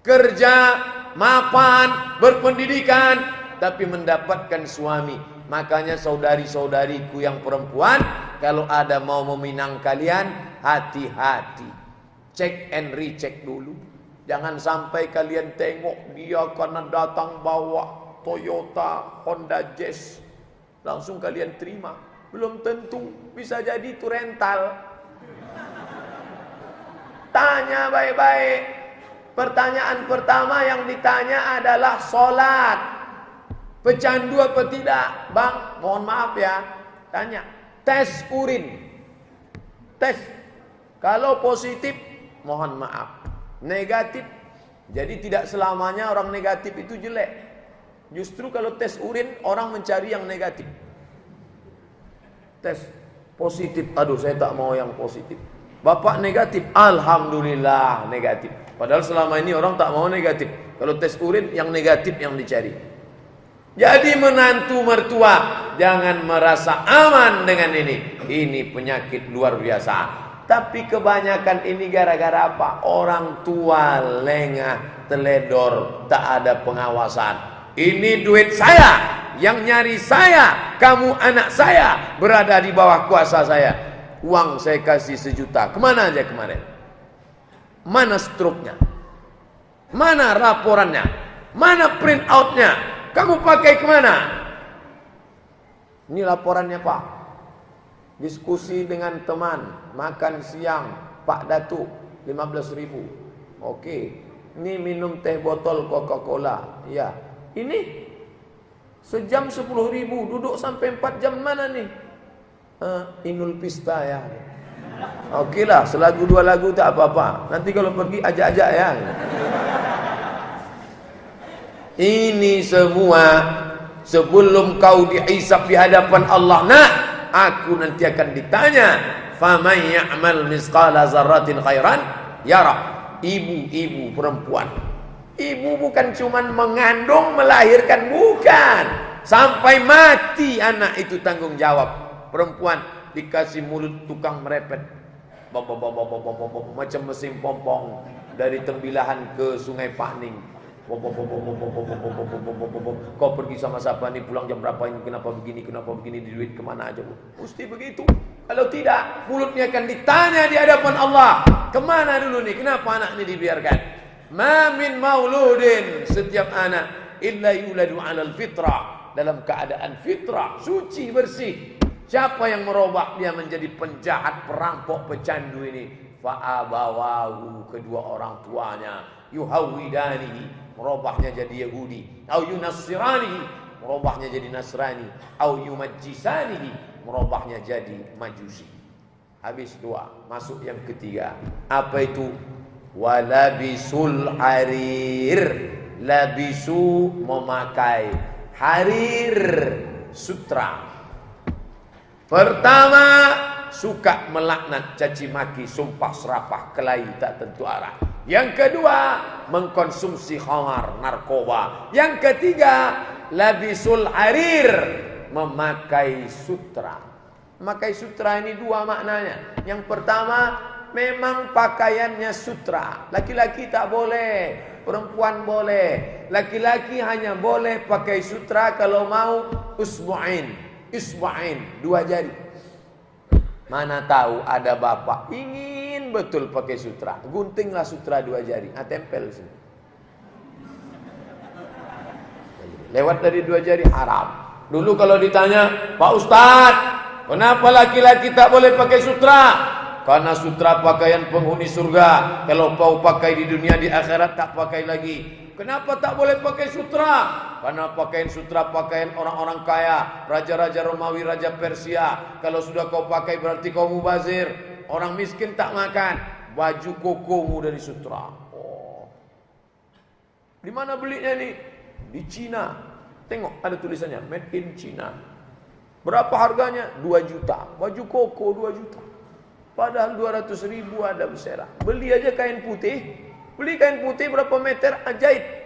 Kerja, mapan, berpendidikan, tapi mendapatkan suami. Makanya saudari-saudariku yang perempuan, kalau ada mau meminang kalian, hati-hati. Cek and recheck dulu. Jangan sampai kalian tengok dia karena datang bawa Toyota, Honda Jazz, langsung kalian terima. Belum tentu, bisa jadi itu rental. Tanya baik-baik. Pertanyaan pertama yang ditanya adalah sholat. Pecandu apa tidak? Bang, mohon maaf ya. Tanya, tes urin. Tes. Kalau positif, mohon maaf. Negatif. Jadi tidak selamanya orang negatif itu jelek. Justru kalau tes urin, orang mencari yang negatif. Tes positif, aduh saya tak mau yang positif. Bapak negatif, alhamdulillah negatif. Padahal selama ini orang tak mau negatif. Kalau tes urin yang negatif yang dicari. Jadi menantu mertua jangan merasa aman dengan ini. Ini penyakit luar biasa. Tapi kebanyakan ini gara-gara apa? Orang tua lengah, teledor, tak ada pengawasan. Ini duit saya, yang nyari saya, kamu anak saya, berada di bawah kuasa saya. Uang saya kasih 1 juta. Kemana aja kemarin? Mana struknya? Mana laporannya? Mana print outnya? Kamu pakai kemana? Ini laporannya Pak. Diskusi dengan teman, makan siang, Pak Datuk, 15.000. Oke. Ini minum teh botol Coca-Cola. Ya. Ini sejam 10.000, duduk sampai 4 jam mana nih? Inul Pista ya. Oke lah, selagu 2 lagu tak apa-apa. Nanti kalau pergi ajak-ajak ya. Ini semua sebelum kau dihisab di hadapan Allah. Nah, aku nanti akan ditanya, faman ya'mal misqala dzarratin khairan yara. Ibu-ibu perempuan. Ibu bukan cuman mengandung, melahirkan, bukan. Sampai mati anak itu tanggung jawab. Perempuan dikasih mulut tukang merepet, macam mesin pompong dari Tembilahan ke Sungai Pakning. Kau pergi sama siapa nih, pulang jam berapa ini, kenapa begini, di duit kemana aja? Mesti begitu. Kalau tidak, mulutnya akan ditanya di hadapan Allah. Kemana dulu nih, kenapa anak ini dibiarkan? Ma min mauludin, setiap anak illa yuladu alal fitrah, dalam keadaan fitrah, suci, bersih. Siapa yang merubah dia menjadi penjahat, perampok, pecandu ini? Fa'abawahu, kedua orang tuanya, yuhawidanihi, merubahnya jadi Yahudi, au yunassiranihi, merubahnya jadi Nasrani, au yumajjisanihi, merubahnya jadi Majusi. Habis 2, masuk yang ketiga. Apa itu? Walabisul harir, labisu memakai, harir sutra. Pertama, suka melaknat, caci maki, sumpah serapah, kelahi tak tentu arah. Yang kedua, mengkonsumsi khamar, narkoba. Yang ketiga, labisul harir, memakai sutra. Memakai sutra ini 2 maknanya. Yang pertama, memang pakaiannya sutra. Laki-laki tak boleh, perempuan boleh. Laki-laki hanya boleh pakai sutra kalau mau usbu'ain. Isba'in, 2 jari. Mana tahu ada bapak ingin betul pakai sutra, guntinglah sutra 2 jari, tempel sini. Lewat dari 2 jari haram. Dulu kalau ditanya, Pak Ustadz, kenapa laki-laki tak boleh pakai sutra? Karena sutra pakaian penghuni surga. Kalau kau pakai di dunia, di akhirat tak pakai lagi. Kenapa tak boleh pakai sutra? Karena pakaian sutra pakaian orang-orang kaya, raja-raja Romawi, raja Persia. Kalau sudah kau pakai berarti kau mubazir. Orang miskin tak makan. Baju kokomu dari sutra. Oh. Di mana belinya nih? Di Cina. Tengok ada tulisannya made in China. Berapa harganya? 2 juta. Baju koko 2 juta. Padahal 200.000 ada beserah. Beli aja kain putih. Beli kain putih berapa meter, jahit.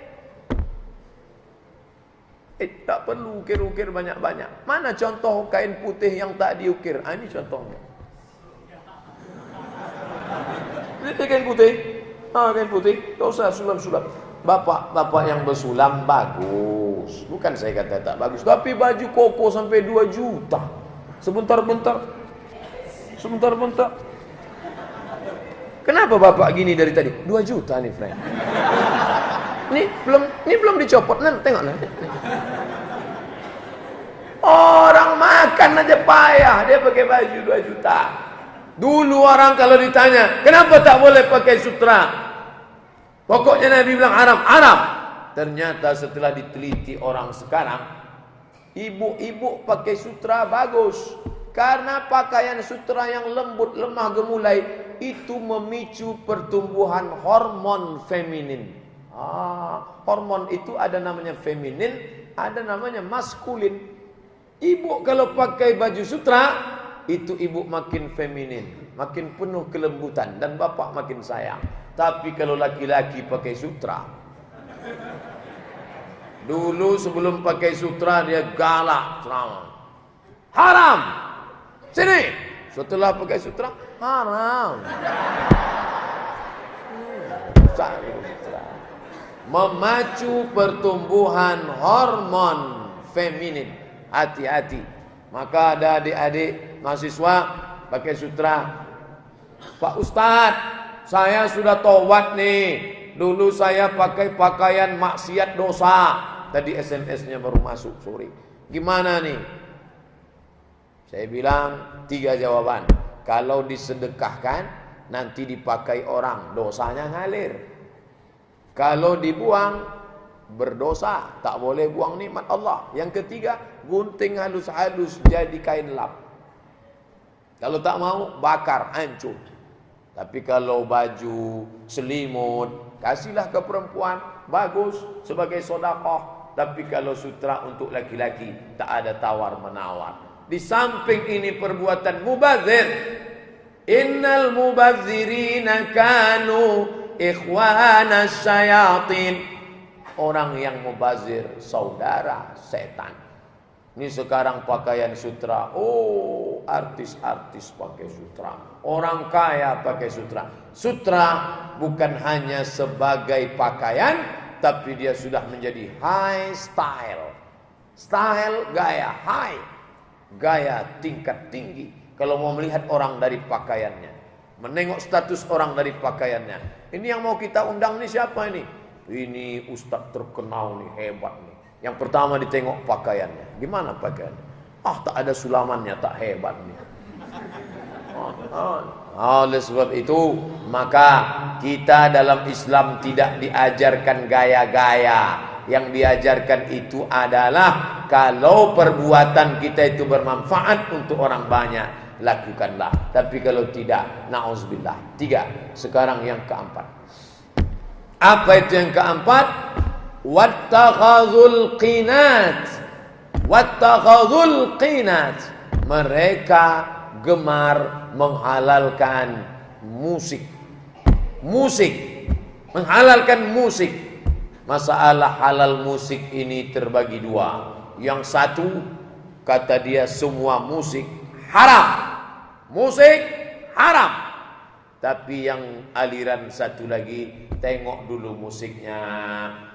Tak perlu ukir-ukir banyak-banyak. Mana contoh kain putih yang tak diukir? Ini contohnya. Lihat kain putih. Kain putih. Tak usah sulap-sulap. Bapak-bapak yang bersulam bagus. Bukan saya kata tak bagus. Tapi baju koko sampai 2 juta. Sebentar-bentar. Kenapa bapak gini dari tadi? 2 juta nih, friend. Ini belum dicopot, nan tengok nih. Orang makan aja payah, dia pakai baju 2 juta. Dulu orang kalau ditanya, kenapa tak boleh pakai sutra? Pokoknya Nabi bilang haram. Ternyata setelah diteliti orang sekarang, ibu-ibu pakai sutra bagus. Karena pakaian sutra yang lembut, lemah gemulai, itu memicu pertumbuhan hormon feminin. Hormon itu ada namanya feminin, ada namanya maskulin. Ibu kalau pakai baju sutra, itu ibu makin feminin, makin penuh kelembutan, dan bapak makin sayang. Tapi kalau laki-laki pakai sutra, dulu sebelum pakai sutra dia galak, ceramah. Haram. Sini. Setelah pakai sutra, haram. Memacu pertumbuhan hormon feminin. Hati-hati. Maka ada adik-adik mahasiswa pakai sutra. Pak Ustadz, saya sudah tobat nih. Dulu saya pakai pakaian maksiat dosa. Tadi SMS-nya baru masuk sore. Gimana nih? Saya bilang 3 jawaban. Kalau disedekahkan, nanti dipakai orang, dosanya ngalir. Kalau dibuang, berdosa, tak boleh buang nikmat Allah. Yang ketiga, gunting halus-halus jadi kain lap. Kalau tak mau, bakar, hancur. Tapi kalau baju selimut, kasihlah ke perempuan, bagus sebagai sedekah. Tapi kalau sutra untuk laki-laki, tak ada tawar-menawar. Di samping ini perbuatan mubazir. Innal mubazirina kanu ikhwanas syayatin. Orang yang mubazir saudara setan. Ini sekarang pakaian sutra. Oh, artis-artis pakai sutra. Orang kaya pakai sutra. Sutra bukan hanya sebagai pakaian, tapi dia sudah menjadi high style. Style gaya high. Gaya tingkat tinggi. Kalau mau melihat orang dari pakaiannya, menengok status orang dari pakaiannya. Ini yang mau kita undang nih siapa ini? Ini ustadz terkenal nih, hebat nih. Yang pertama ditengok pakaiannya. Gimana pakaiannya? Tak ada sulamannya, tak hebat nih. Oleh sebab itu, maka kita dalam Islam tidak diajarkan gaya-gaya. Yang diajarkan itu adalah kalau perbuatan kita itu bermanfaat untuk orang banyak, lakukanlah. Tapi kalau tidak, na'udzubillah. 3. Sekarang yang keempat. Apa itu yang keempat? Wattakhadhul qinat. Wattakhadhul qinat. Mereka gemar menghalalkan musik. Menghalalkan musik. Masalah halal musik ini terbagi 2. Yang satu, kata dia semua musik haram. Musik haram. Tapi yang aliran satu lagi, tengok dulu musiknya.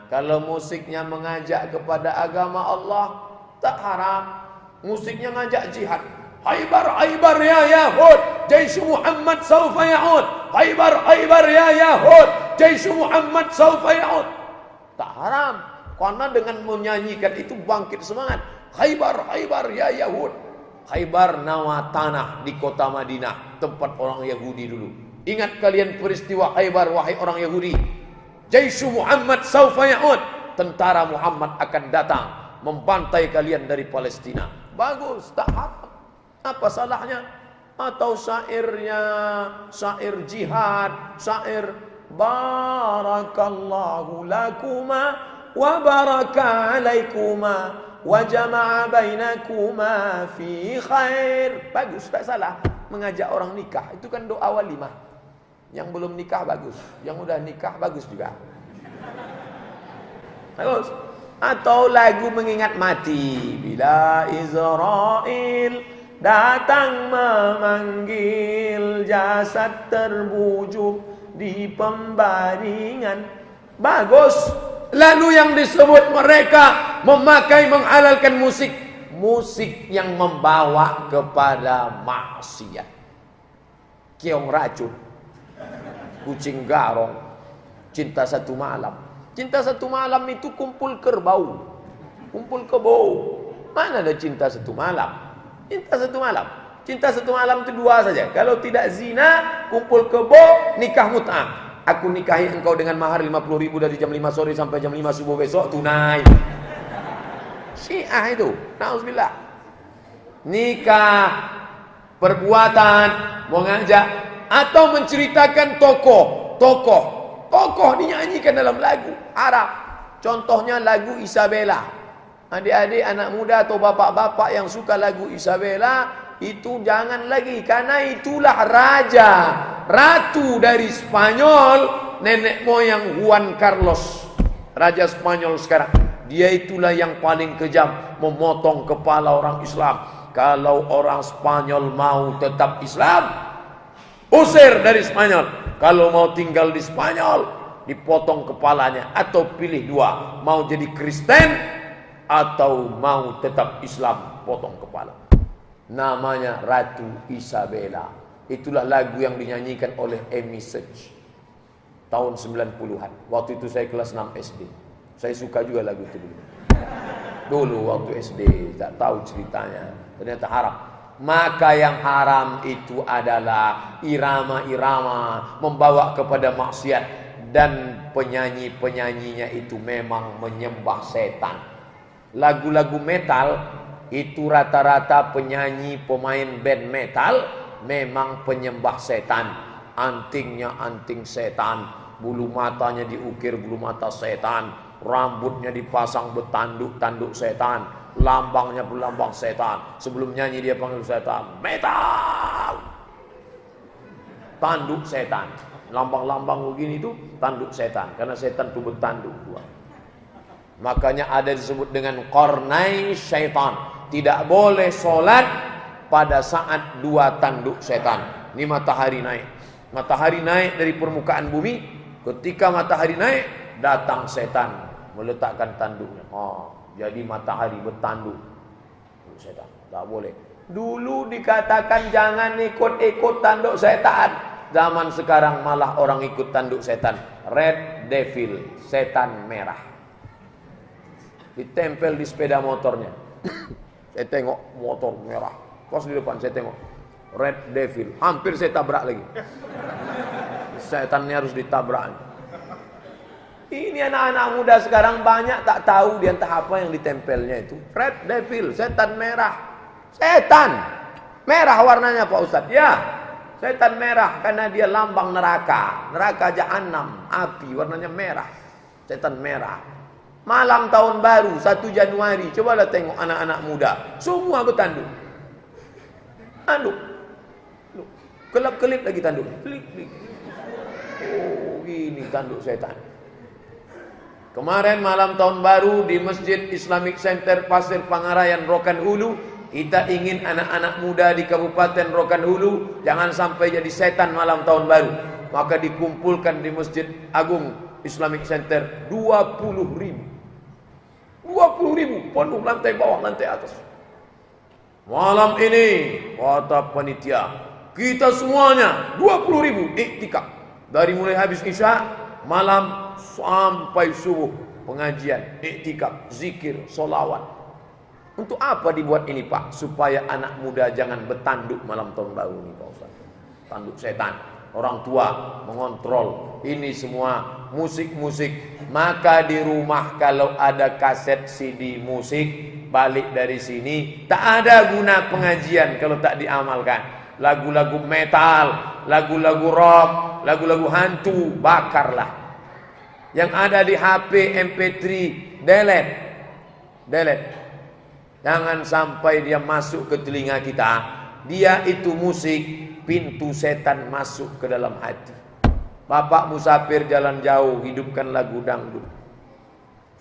Kalau musiknya mengajak kepada agama Allah, tak haram. Musiknya ngajak jihad. Haibar ya Yahud, Jaish Muhammad saufa ya'ud. Haibar ya Yahud, Jaish Muhammad saufa ya'ud. Tak haram. Karena dengan menyanyikan itu bangkit semangat. Khaybar ya Yahud. Khaybar nama tanah di kota Madinah, tempat orang Yahudi dulu. Ingat kalian peristiwa Khaybar, wahai orang Yahudi. Jaish Muhammad saufa ya'ud. Tentara Muhammad akan datang membantai kalian dari Palestina. Bagus, tak haram. Apa salahnya? Atau syairnya, syair jihad, syair barakallahu lakuma wa baraka alaikuma wa jama'a bainakuma fi khair. Bagus, tak salah. Mengajak orang nikah, itu kan doa walimah. Yang belum nikah bagus, yang udah nikah bagus juga. Bagus. Atau lagu mengingat mati. Bila Israel datang memanggil, jasad terbujur di pembaringan. Bagus. Lalu yang disebut mereka memakai menghalalkan musik yang membawa kepada maksiat. Keong racun, kucing garong, cinta satu malam, Cinta satu malam itu kumpul kerbau, kumpul kebo. Mana ada cinta satu malam? Cinta satu malam. Cinta satu malam itu dua saja. Kalau tidak zina, kumpul kebo, nikah mut'ah. Aku nikahi engkau dengan mahar 50.000 dari jam 5 sore sampai jam 5 subuh besok, tunai. Syiah itu, na'udzubillah. Nikah, perbuatan, mengajak, atau menceritakan tokoh dinyanyikan dalam lagu Arab. Contohnya lagu Isabella. Adik-adik, anak muda atau bapak-bapak yang suka lagu Isabella, itu jangan lagi, karena itulah raja, ratu dari Spanyol, nenek moyang Juan Carlos, raja Spanyol sekarang. Dia itulah yang paling kejam, memotong kepala orang Islam. Kalau orang Spanyol mau tetap Islam, usir dari Spanyol. Kalau mau tinggal di Spanyol, dipotong kepalanya. Atau pilih dua, mau jadi Kristen atau mau tetap Islam, potong kepala. Namanya Ratu Isabella. Itulah lagu yang dinyanyikan oleh Amy Search tahun 90-an. Waktu itu saya kelas 6 SD. Saya suka juga lagu itu dulu. Dulu waktu SD, tak tahu ceritanya, ternyata haram. Maka yang haram itu adalah irama-irama, membawa kepada maksiat, dan penyanyi-penyanyinya itu memang menyembah setan. Lagu-lagu metal itu rata-rata penyanyi pemain band metal memang penyembah setan. Antingnya anting setan, bulu matanya diukir bulu mata setan, rambutnya dipasang bertanduk-tanduk setan, lambangnya berlambang setan. Sebelum nyanyi dia panggil setan, metal, tanduk setan. Lambang-lambang begini itu tanduk setan, karena setan itu bertanduk dua. Makanya ada disebut dengan kornai syaitan. Tidak boleh sholat pada saat dua tanduk setan. Ini matahari naik. Matahari naik dari permukaan bumi. Ketika matahari naik, datang setan meletakkan tanduknya. Jadi matahari bertanduk. Setan, tak boleh. Dulu dikatakan jangan ikut-ikut tanduk setan. Zaman sekarang malah orang ikut tanduk setan. Red Devil, setan merah. Ditempel di sepeda motornya. Saya tengok motor merah. Pas di depan saya tengok Red Devil. Hampir saya tabrak lagi. Setannya harus ditabrak. Ini anak-anak muda sekarang banyak tak tahu di entah apa yang ditempelnya itu. Red Devil, setan merah. Setan merah warnanya Pak Ustadz. Ya, setan merah karena dia lambang neraka. Neraka jahanam, api warnanya merah. Setan merah. Malam tahun baru 1 Januari, cobalah tengok anak-anak muda, semua bertanduk. Tanduk. Kelap-kelip lagi tanduk. Klik-klik. Oh, ini tanduk setan. Kemarin malam tahun baru di Masjid Islamic Center Pasir Pangarayan Rokan Hulu, kita ingin anak-anak muda di Kabupaten Rokan Hulu jangan sampai jadi setan malam tahun baru. Maka dikumpulkan di Masjid Agung Islamic Center 20.000. 20.000 penuh lantai bawah, lantai atas. Malam ini kata panitia, kita semuanya 20.000 iktikaf. Dari mulai habis isya malam sampai subuh, pengajian, iktikaf, zikir, solawat. Untuk apa dibuat ini Pak? Supaya anak muda jangan bertanduk malam tahun baru ini Pak Ustaz. Tanduk setan. Orang tua mengontrol ini semua musik-musik. Maka di rumah kalau ada kaset CD musik, balik dari sini, tak ada guna pengajian kalau tak diamalkan. Lagu-lagu metal, lagu-lagu rock, lagu-lagu hantu, bakarlah. Yang ada di HP, MP3, delete. Jangan sampai dia masuk ke telinga kita. Dia itu musik, pintu setan masuk ke dalam hati. Bapak musafir jalan jauh, hidupkan lagu dangdut.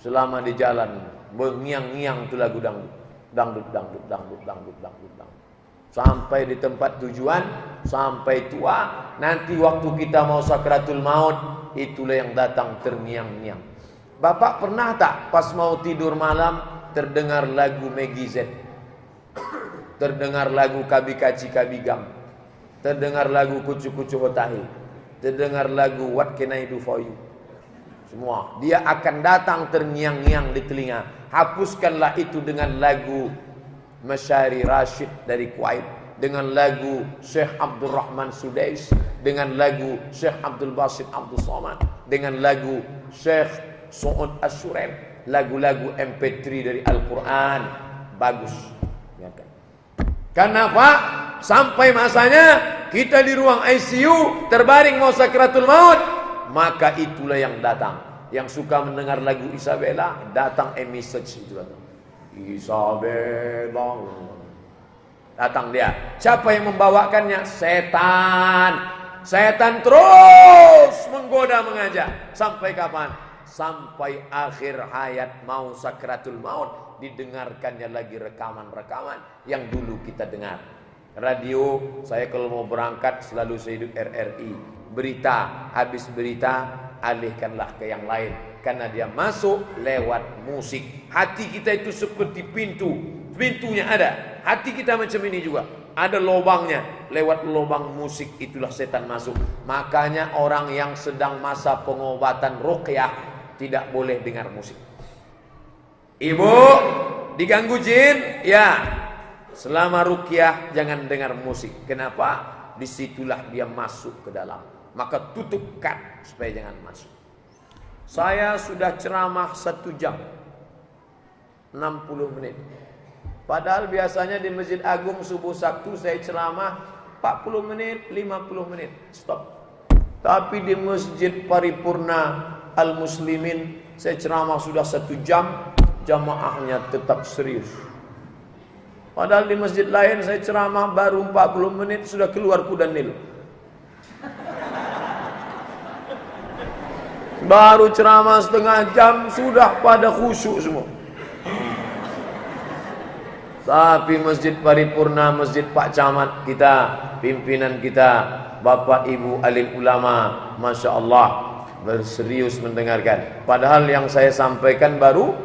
Selama di jalan, mengiang-ngiang itu lagu dangdut. Dangdut. Sampai di tempat tujuan, sampai tua, nanti waktu kita mau sakratul maut, itulah yang datang terngiang-ngiang. Bapak pernah tak pas mau tidur malam terdengar lagu Maggie Z, terdengar lagu Kabikaci Kabigam, terdengar lagu Kucu Kucu Hotahi, terdengar lagu What Can I Do For You? Semua. Dia akan datang terngiang-ngiang di telinga. Hapuskanlah itu dengan lagu Masyari Rashid dari Kuwait, dengan lagu Syekh Abdul Rahman Sudais, dengan lagu Syekh Abdul Basit Abdul Somad, dengan lagu Syekh Su'ud Asyurem, lagu-lagu MP3 dari Al-Quran. Bagus. Kenapa? Sampai masanya kita di ruang ICU terbaring mau sakratul maut, maka itulah yang datang. Yang suka mendengar lagu Isabella, datang message itu datang. Isabella. Datang dia. Siapa yang membawakannya? Setan. Setan terus menggoda, mengajak. Sampai kapan? Sampai akhir hayat mau sakratul maut, didengarkannya lagi rekaman-rekaman yang dulu kita dengar. Radio, saya kalau mau berangkat selalu saya hidup RRI. Berita, habis berita alihkanlah ke yang lain, karena dia masuk lewat musik. Hati kita itu seperti pintu, pintunya ada. Hati kita macam ini juga, ada lubangnya. Lewat lubang musik itulah setan masuk. Makanya orang yang sedang masa pengobatan ruqyah tidak boleh dengar musik. Ibu diganggu jin, ya, selama ruqyah jangan dengar musik. Kenapa? Disitulah dia masuk ke dalam. Maka tutup kat supaya jangan masuk. Saya sudah ceramah 1 jam 60 menit. Padahal biasanya di Masjid Agung subuh Sabtu saya ceramah 40 menit, 50 menit, stop. Tapi di Masjid Paripurna Al-Muslimin saya ceramah sudah 1 jam, jamaahnya tetap serius. Padahal di masjid lain saya ceramah baru 40 menit sudah keluar kuda Nil. Baru ceramah setengah jam sudah pada khusyuk semua. Tapi Masjid Paripurna, Masjid Pak Camat kita, pimpinan kita, Bapak Ibu alim ulama, Masya Allah, berserius mendengarkan. Padahal yang saya sampaikan baru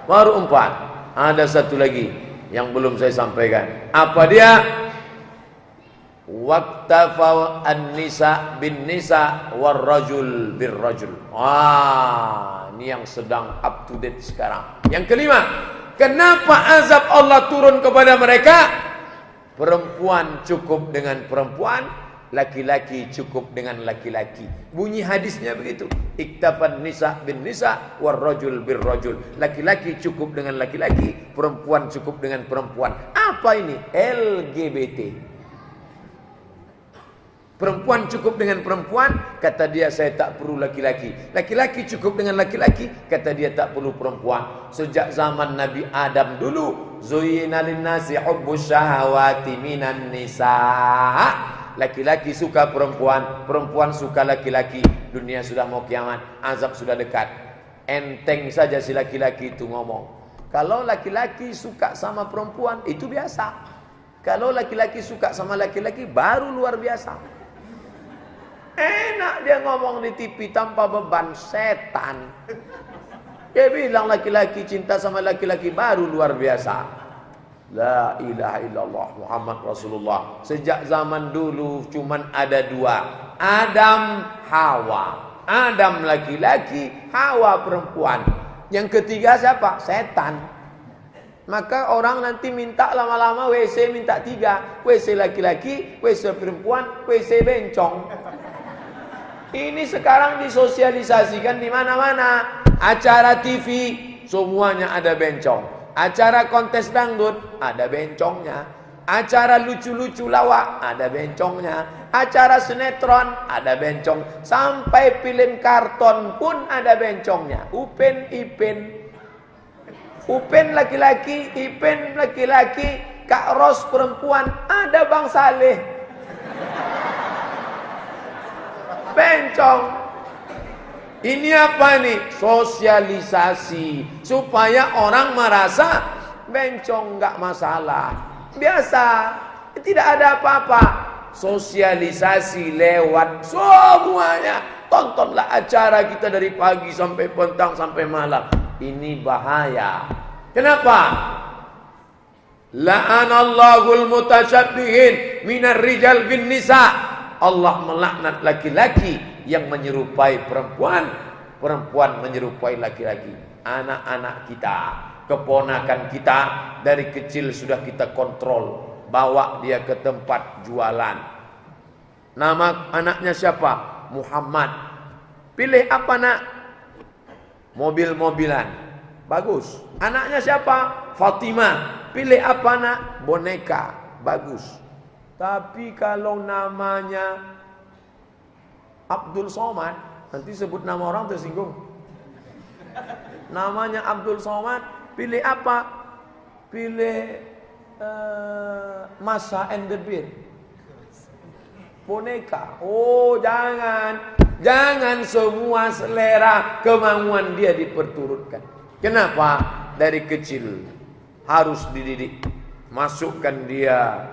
4. Ada 1 lagi yang belum saya sampaikan. Apa dia? Waqtafa an-nisa bin nisa war rajul bir rajul. Ini yang sedang up to date sekarang. Yang kelima, kenapa azab Allah turun kepada mereka? Perempuan cukup dengan perempuan, laki-laki cukup dengan laki-laki. Bunyi hadisnya begitu. Iktafan nisa bin nisa war rajul bir rajul. Laki-laki cukup dengan laki-laki, perempuan cukup dengan perempuan. Apa ini? LGBT. Perempuan cukup dengan perempuan, kata dia saya tak perlu laki-laki. Laki-laki cukup dengan laki-laki, kata dia tak perlu perempuan. Sejak zaman Nabi Adam dulu, zuyyina lin-nasi hubbus syahawati minan nisa. Laki-laki suka perempuan, perempuan suka laki-laki. Dunia sudah mau kiamat, azab sudah dekat. Enteng saja si laki-laki itu ngomong. Kalau laki-laki suka sama perempuan, itu biasa. Kalau laki-laki suka sama laki-laki, baru luar biasa. Enak dia ngomong di TV tanpa beban, setan. Dia bilang laki-laki cinta sama laki-laki baru luar biasa. La ilaha illallah Muhammad Rasulullah. Sejak zaman dulu cuman ada 2, Adam, Hawa. Adam laki-laki, Hawa perempuan. Yang ketiga siapa? Setan. Maka orang nanti minta lama-lama WC minta 3. WC laki-laki, WC perempuan, WC bencong. Ini sekarang disosialisasikan di mana-mana. Acara TV semuanya ada bencong. Acara kontes dangdut ada bencongnya. Acara lucu-lucu lawak ada bencongnya. Acara sinetron ada bencong. Sampai film karton pun ada bencongnya. Upin Ipin. Upin laki-laki, Ipin laki-laki, Kak Ros perempuan, ada Bang Saleh. Bencong. Ini apa nih? Sosialisasi supaya orang merasa bencong nggak masalah, biasa, tidak ada apa-apa. Sosialisasi lewat semuanya. Tontonlah acara kita dari pagi sampai petang sampai malam. Ini bahaya. Kenapa? La'anallahul mutasyabbihin minar rijal bin nisa. Allah melaknat laki-laki yang menyerupai perempuan perempuan menyerupai laki-laki. Anak-anak kita, keponakan kita dari kecil sudah kita kontrol, bawa dia ke tempat jualan. Nama anaknya siapa? Muhammad. Pilih apa nak? Mobil-mobilan. Bagus. Anaknya siapa? Fatimah. Pilih apa nak? Boneka. Bagus. Tapi kalau namanya Abdul Somad, nanti sebut nama orang tersinggung. Namanya Abdul Somad, pilih apa? Pilih Masa and the Bear. Boneka. Oh, jangan semua selera kemauan dia diperturutkan. Kenapa? Dari kecil harus dididik. Masukkan dia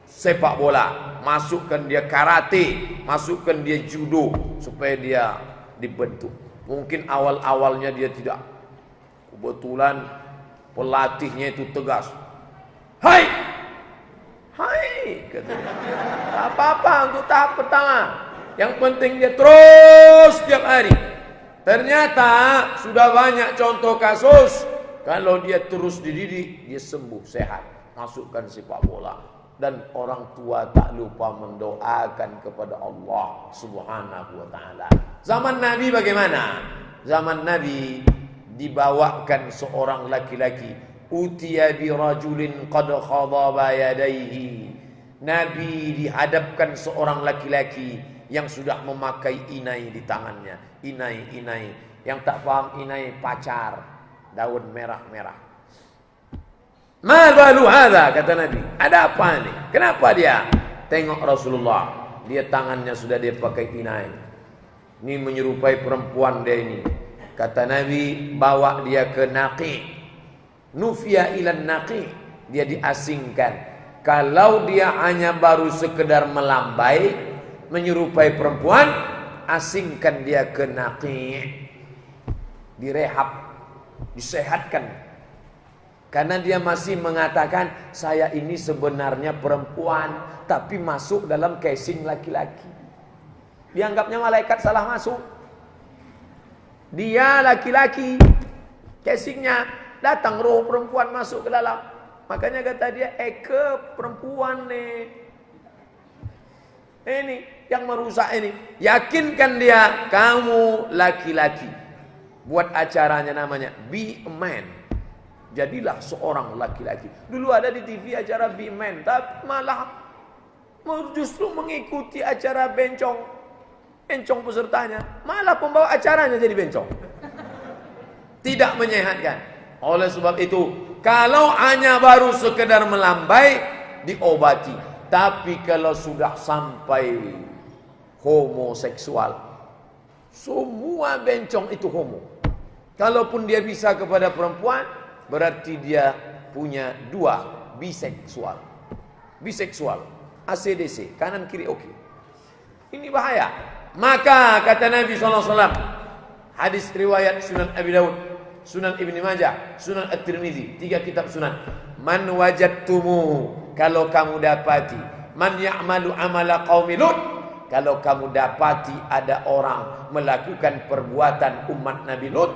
sepak bola, masukkan dia karate, masukkan dia judo, supaya dia dibentuk. Mungkin awal-awalnya dia tidak. Kebetulan pelatihnya itu tegas. Hai, katanya. Tak apa-apa untuk tahap pertama. Yang penting dia terus setiap hari. Ternyata sudah banyak contoh kasus. Kalau dia terus dididik, dia sembuh, sehat. Masukkan sepak bola. Dan orang tua tak lupa mendoakan kepada Allah Subhanahu wa ta'ala. Zaman Nabi bagaimana? Zaman Nabi dibawakan seorang laki-laki. Utiya bi rajulin qad khadaba yadayhi. Nabi dihadapkan seorang laki-laki yang sudah memakai inai di tangannya. Inai. Yang tak paham inai pacar, daun merah-merah. Ma balu hadza, kata Nabi. Ada apa ini? Kenapa dia? Tengok Rasulullah, dia tangannya sudah dia pakai inai. Ini menyerupai perempuan dia ini. Kata Nabi, bawa dia ke Naqi. Nufiya ilan Naqi, dia diasingkan. Kalau dia hanya baru sekedar melambai, menyerupai perempuan, asingkan dia ke Naqi. Direhab, disehatkan. Karena dia masih mengatakan, saya ini sebenarnya perempuan, tapi masuk dalam casing laki-laki. Dianggapnya malaikat salah masuk. Dia laki-laki, casingnya. Datang roh perempuan masuk ke dalam. Makanya kata dia, Eke perempuan nih. Ini yang merusak ini. Yakinkan dia, kamu laki-laki. Buat acaranya namanya Be a Man. Jadilah seorang laki-laki. Dulu ada di TV acara Be a Man, tapi malah justru mengikuti acara bencong pesertanya. Malah pembawa acaranya jadi bencong. Tidak menyehatkan. Oleh sebab itu, kalau hanya baru sekedar melambai, diobati. Tapi kalau sudah sampai homoseksual, semua bencong itu homo. Kalaupun dia bisa kepada perempuan, berarti dia punya dua, biseksual. Biseksual, ACDC, kanan kiri oke. Ini bahaya. Maka kata Nabi SAW, hadis riwayat Sunan Abi Dawud, Sunan Ibn Majah, Sunan At-Tirmidzi, 3 kitab sunan. Man wajadtumu, kalau kamu dapati, man ya'malu amala qaumi Lut, kalau kamu dapati ada orang melakukan perbuatan umat Nabi Lut,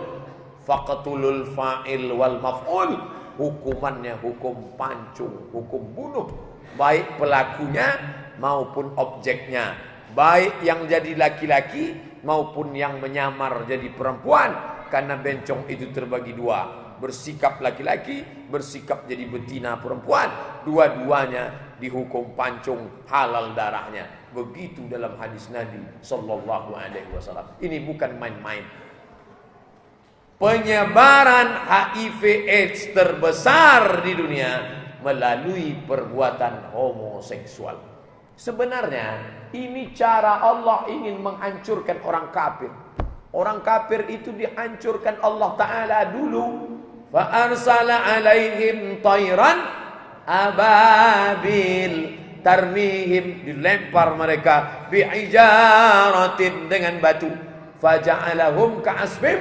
faqtulul fa'il wal maf'ul, hukumannya hukum pancung, hukum bunuh, baik pelakunya maupun objeknya, baik yang jadi laki-laki maupun yang menyamar jadi perempuan. Karena bencong itu terbagi dua, bersikap laki-laki, bersikap jadi betina perempuan. Dua-duanya dihukum pancung, halal darahnya. Begitu dalam hadis Nabi Sallallahu Alaihi Wasallam. Ini bukan main-main. Penyebaran HIV/AIDS terbesar di dunia melalui perbuatan homoseksual. Sebenarnya ini cara Allah ingin menghancurkan orang kafir. Orang kafir itu dihancurkan Allah Ta'ala dulu. Fa arsala alaihim tayran ababil, tarmihim, dilempar mereka bi'ijaratin, dengan batu. Faja'alahum ka'asfim,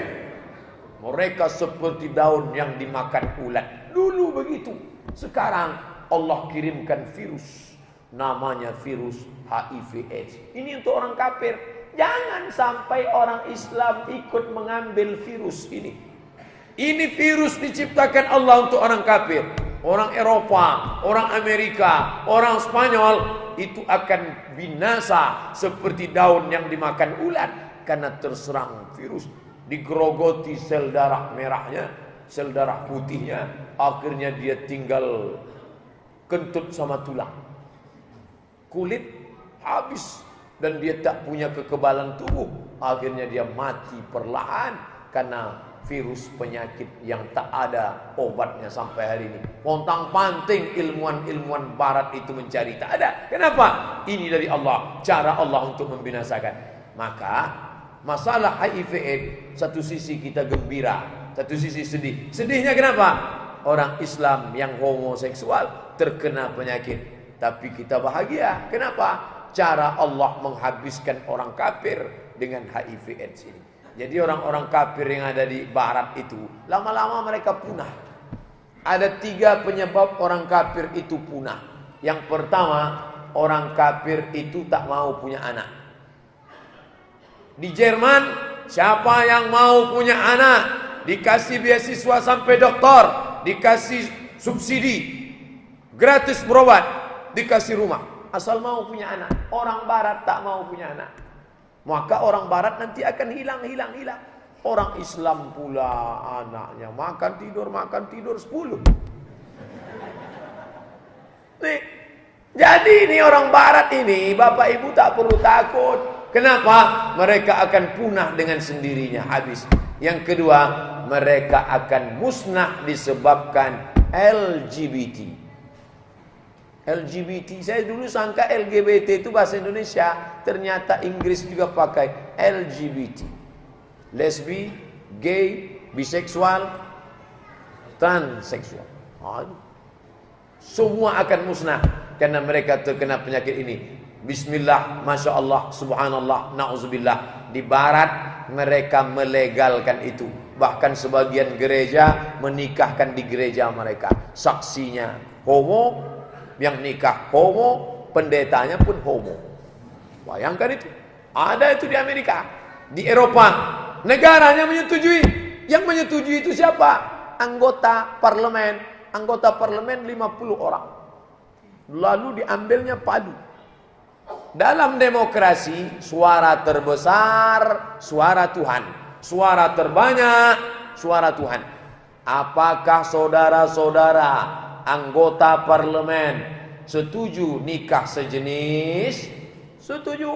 mereka seperti daun yang dimakan ulat. Dulu begitu. Sekarang Allah kirimkan virus, namanya virus HIV/AIDS. Ini untuk orang kafir. Jangan sampai orang Islam ikut mengambil virus ini. Ini virus diciptakan Allah untuk orang kafir. Orang Eropa, orang Amerika, orang Spanyol itu akan binasa seperti daun yang dimakan ulat karena terserang virus. Digerogoti sel darah merahnya, sel darah putihnya, akhirnya dia tinggal kentut sama tulang. Kulit habis dan dia tak punya kekebalan tubuh. Akhirnya dia mati perlahan karena virus penyakit yang tak ada obatnya sampai hari ini. Pontang-panting ilmuwan-ilmuwan barat itu mencari, tak ada. Kenapa? Ini dari Allah, cara Allah untuk membinasakan. Maka masalah HIV/AIDS, satu sisi kita gembira, satu sisi sedih. Sedihnya kenapa? Orang Islam yang homoseksual terkena penyakit, tapi kita bahagia. Kenapa? Cara Allah menghabiskan orang kafir dengan HIV/AIDS ini. Jadi orang-orang kafir yang ada di barat itu lama-lama mereka punah. Ada 3 penyebab orang kafir itu punah. Yang pertama, orang kafir itu tak mau punya anak. Di Jerman, siapa yang mau punya anak dikasih beasiswa sampai doktor, dikasih subsidi, gratis berobat, dikasih rumah, asal mau punya anak. Orang barat tak mau punya anak, maka orang barat nanti akan hilang. Orang Islam pula anaknya makan tidur 10. Nih, jadi ini orang barat ini, Bapak Ibu tak perlu takut. Kenapa? Mereka akan punah dengan sendirinya, habis. Yang kedua, mereka akan musnah disebabkan LGBT. LGBT, saya dulu sangka LGBT itu bahasa Indonesia, ternyata Inggris juga pakai LGBT. Lesbi, gay, biseksual, transseksual. Semua akan musnah karena mereka terkena penyakit ini. Bismillah, Masya Allah, Subhanallah, Na'udzubillah. Di barat mereka melegalkan itu. Bahkan sebagian gereja menikahkan di gereja mereka. Saksinya homo, yang nikah homo, pendetanya pun homo. Bayangkan itu. Ada itu di Amerika, di Eropa. Negaranya menyetujui. Yang menyetujui itu siapa? Anggota parlemen. Anggota parlemen 50 orang. Lalu diambilnya padu. Dalam demokrasi, suara terbesar, suara Tuhan. Suara terbanyak, suara Tuhan. Apakah saudara-saudara anggota parlemen setuju nikah sejenis? Setuju.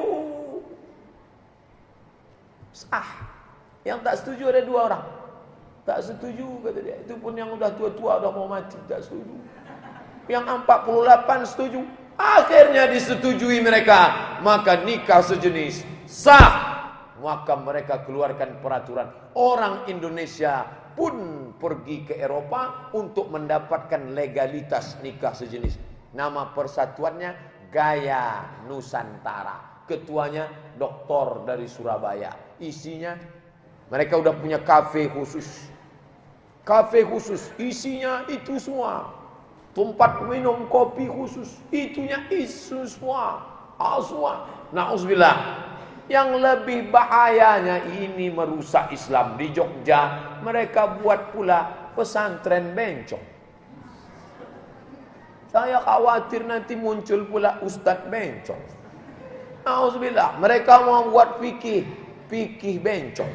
Sah. Yang tak setuju ada 2 orang. Tak setuju kata dia. Itu pun yang udah tua-tua, udah mau mati, tak setuju. Yang 48 setuju. Akhirnya disetujui mereka. Maka nikah sejenis sah. Maka mereka keluarkan peraturan. Orang Indonesia pun pergi ke Eropa untuk mendapatkan legalitas nikah sejenis. Nama persatuannya Gaya Nusantara. Ketuanya doktor dari Surabaya. Isinya mereka udah punya kafe khusus. Kafe khusus, isinya itu semua. Tempat minum kopi khusus, itunya isu semua. Semua. Na'udzubillah. Yang lebih bahayanya ini merusak Islam. Di Jogja mereka buat pula pesantren bencong. Saya khawatir nanti muncul pula ustadz bencong. Na'udzubillah. Mereka mau buat fikih bencong.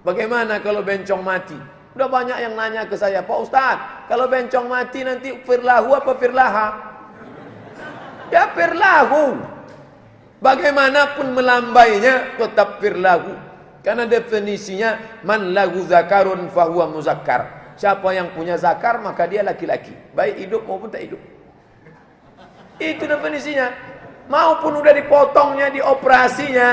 Bagaimana kalau bencong mati? Udah banyak yang nanya ke saya, Pak Ustadz, kalau bencong mati nanti firlahu apa firlaha? Ya firlahu. Bagaimanapun melambainya tetap firlahu. Karena definisinya man lahu zakarun fahuwa muzakkar. Siapa yang punya zakar maka dia laki-laki, baik hidup maupun tak hidup. Itu definisinya. Maupun udah dipotongnya, dioperasinya,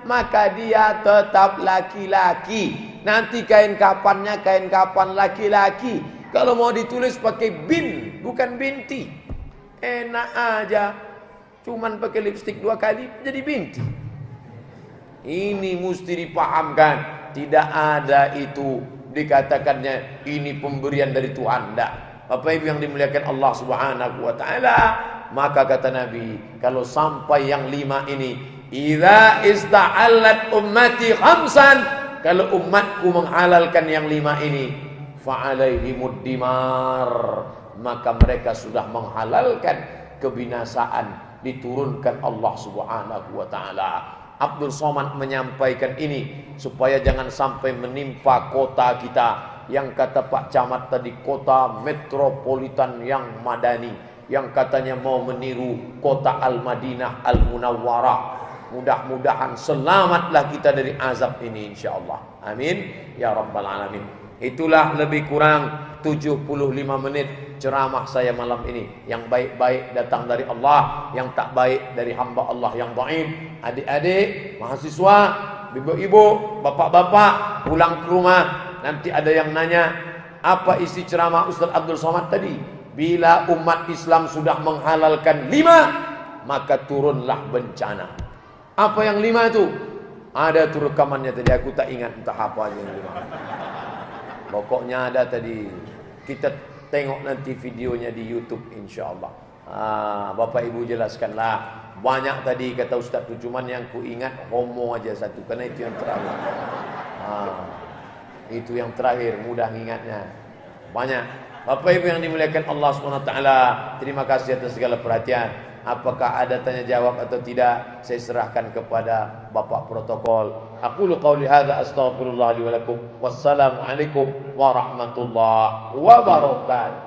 maka dia tetap laki-laki. Nanti kain kapannya kain kapan laki-laki. Kalau mau ditulis pakai bin, bukan binti. Enak aja. Cuman pakai lipstik 2 kali jadi binti. Ini mesti dipahamkan. Tidak ada itu dikatakannya ini pemberian dari Tuhan. Tidak. Bapak Ibu yang dimuliakan Allah Subhanahu wa taala, maka kata Nabi, kalau sampai yang 5 ini idza ista'allat ummati khamsan, kalau umatku menghalalkan yang 5 ini, fa'alaihimud dimar, maka mereka sudah menghalalkan kebinasaan, diturunkan Allah Subhanahu wa taala. Abdul Somad menyampaikan ini supaya jangan sampai menimpa kota kita yang kata Pak Camat tadi, kota metropolitan yang madani, yang katanya mau meniru kota Al-Madinah Al-Munawwarah. Mudah-mudahan selamatlah kita dari azab ini insyaallah. Amin ya rabbal alamin. Itulah lebih kurang 75 menit ceramah saya malam ini. Yang baik-baik datang dari Allah, yang tak baik dari hamba Allah yang dhaif. Adik-adik, mahasiswa, ibu-ibu, bapak-bapak, pulang ke rumah nanti ada yang nanya, apa isi ceramah Ustaz Abdul Somad tadi? Bila umat Islam sudah menghalalkan 5, maka turunlah bencana. Apa yang 5 itu? Ada tuh rekamannya tadi, aku tak ingat entah apa aja yang 5. Pokoknya ada tadi. Kita tengok nanti videonya di YouTube insyaallah. Bapak Ibu jelaskanlah. Banyak tadi kata Ustaz tu, cuman yang ku ingat homo aja satu, karena itu yang terakhir. Itu yang terakhir, mudah ingatnya. Banyak. Bapak Ibu yang dimuliakan Allah SWT, terima kasih atas segala perhatian. Apakah ada tanya jawab atau tidak, saya serahkan kepada Bapak protokol. Aqulu qauli hadza astaghfirullah li wa lakum. Wassalamualaikum warahmatullahi wabarakatuh.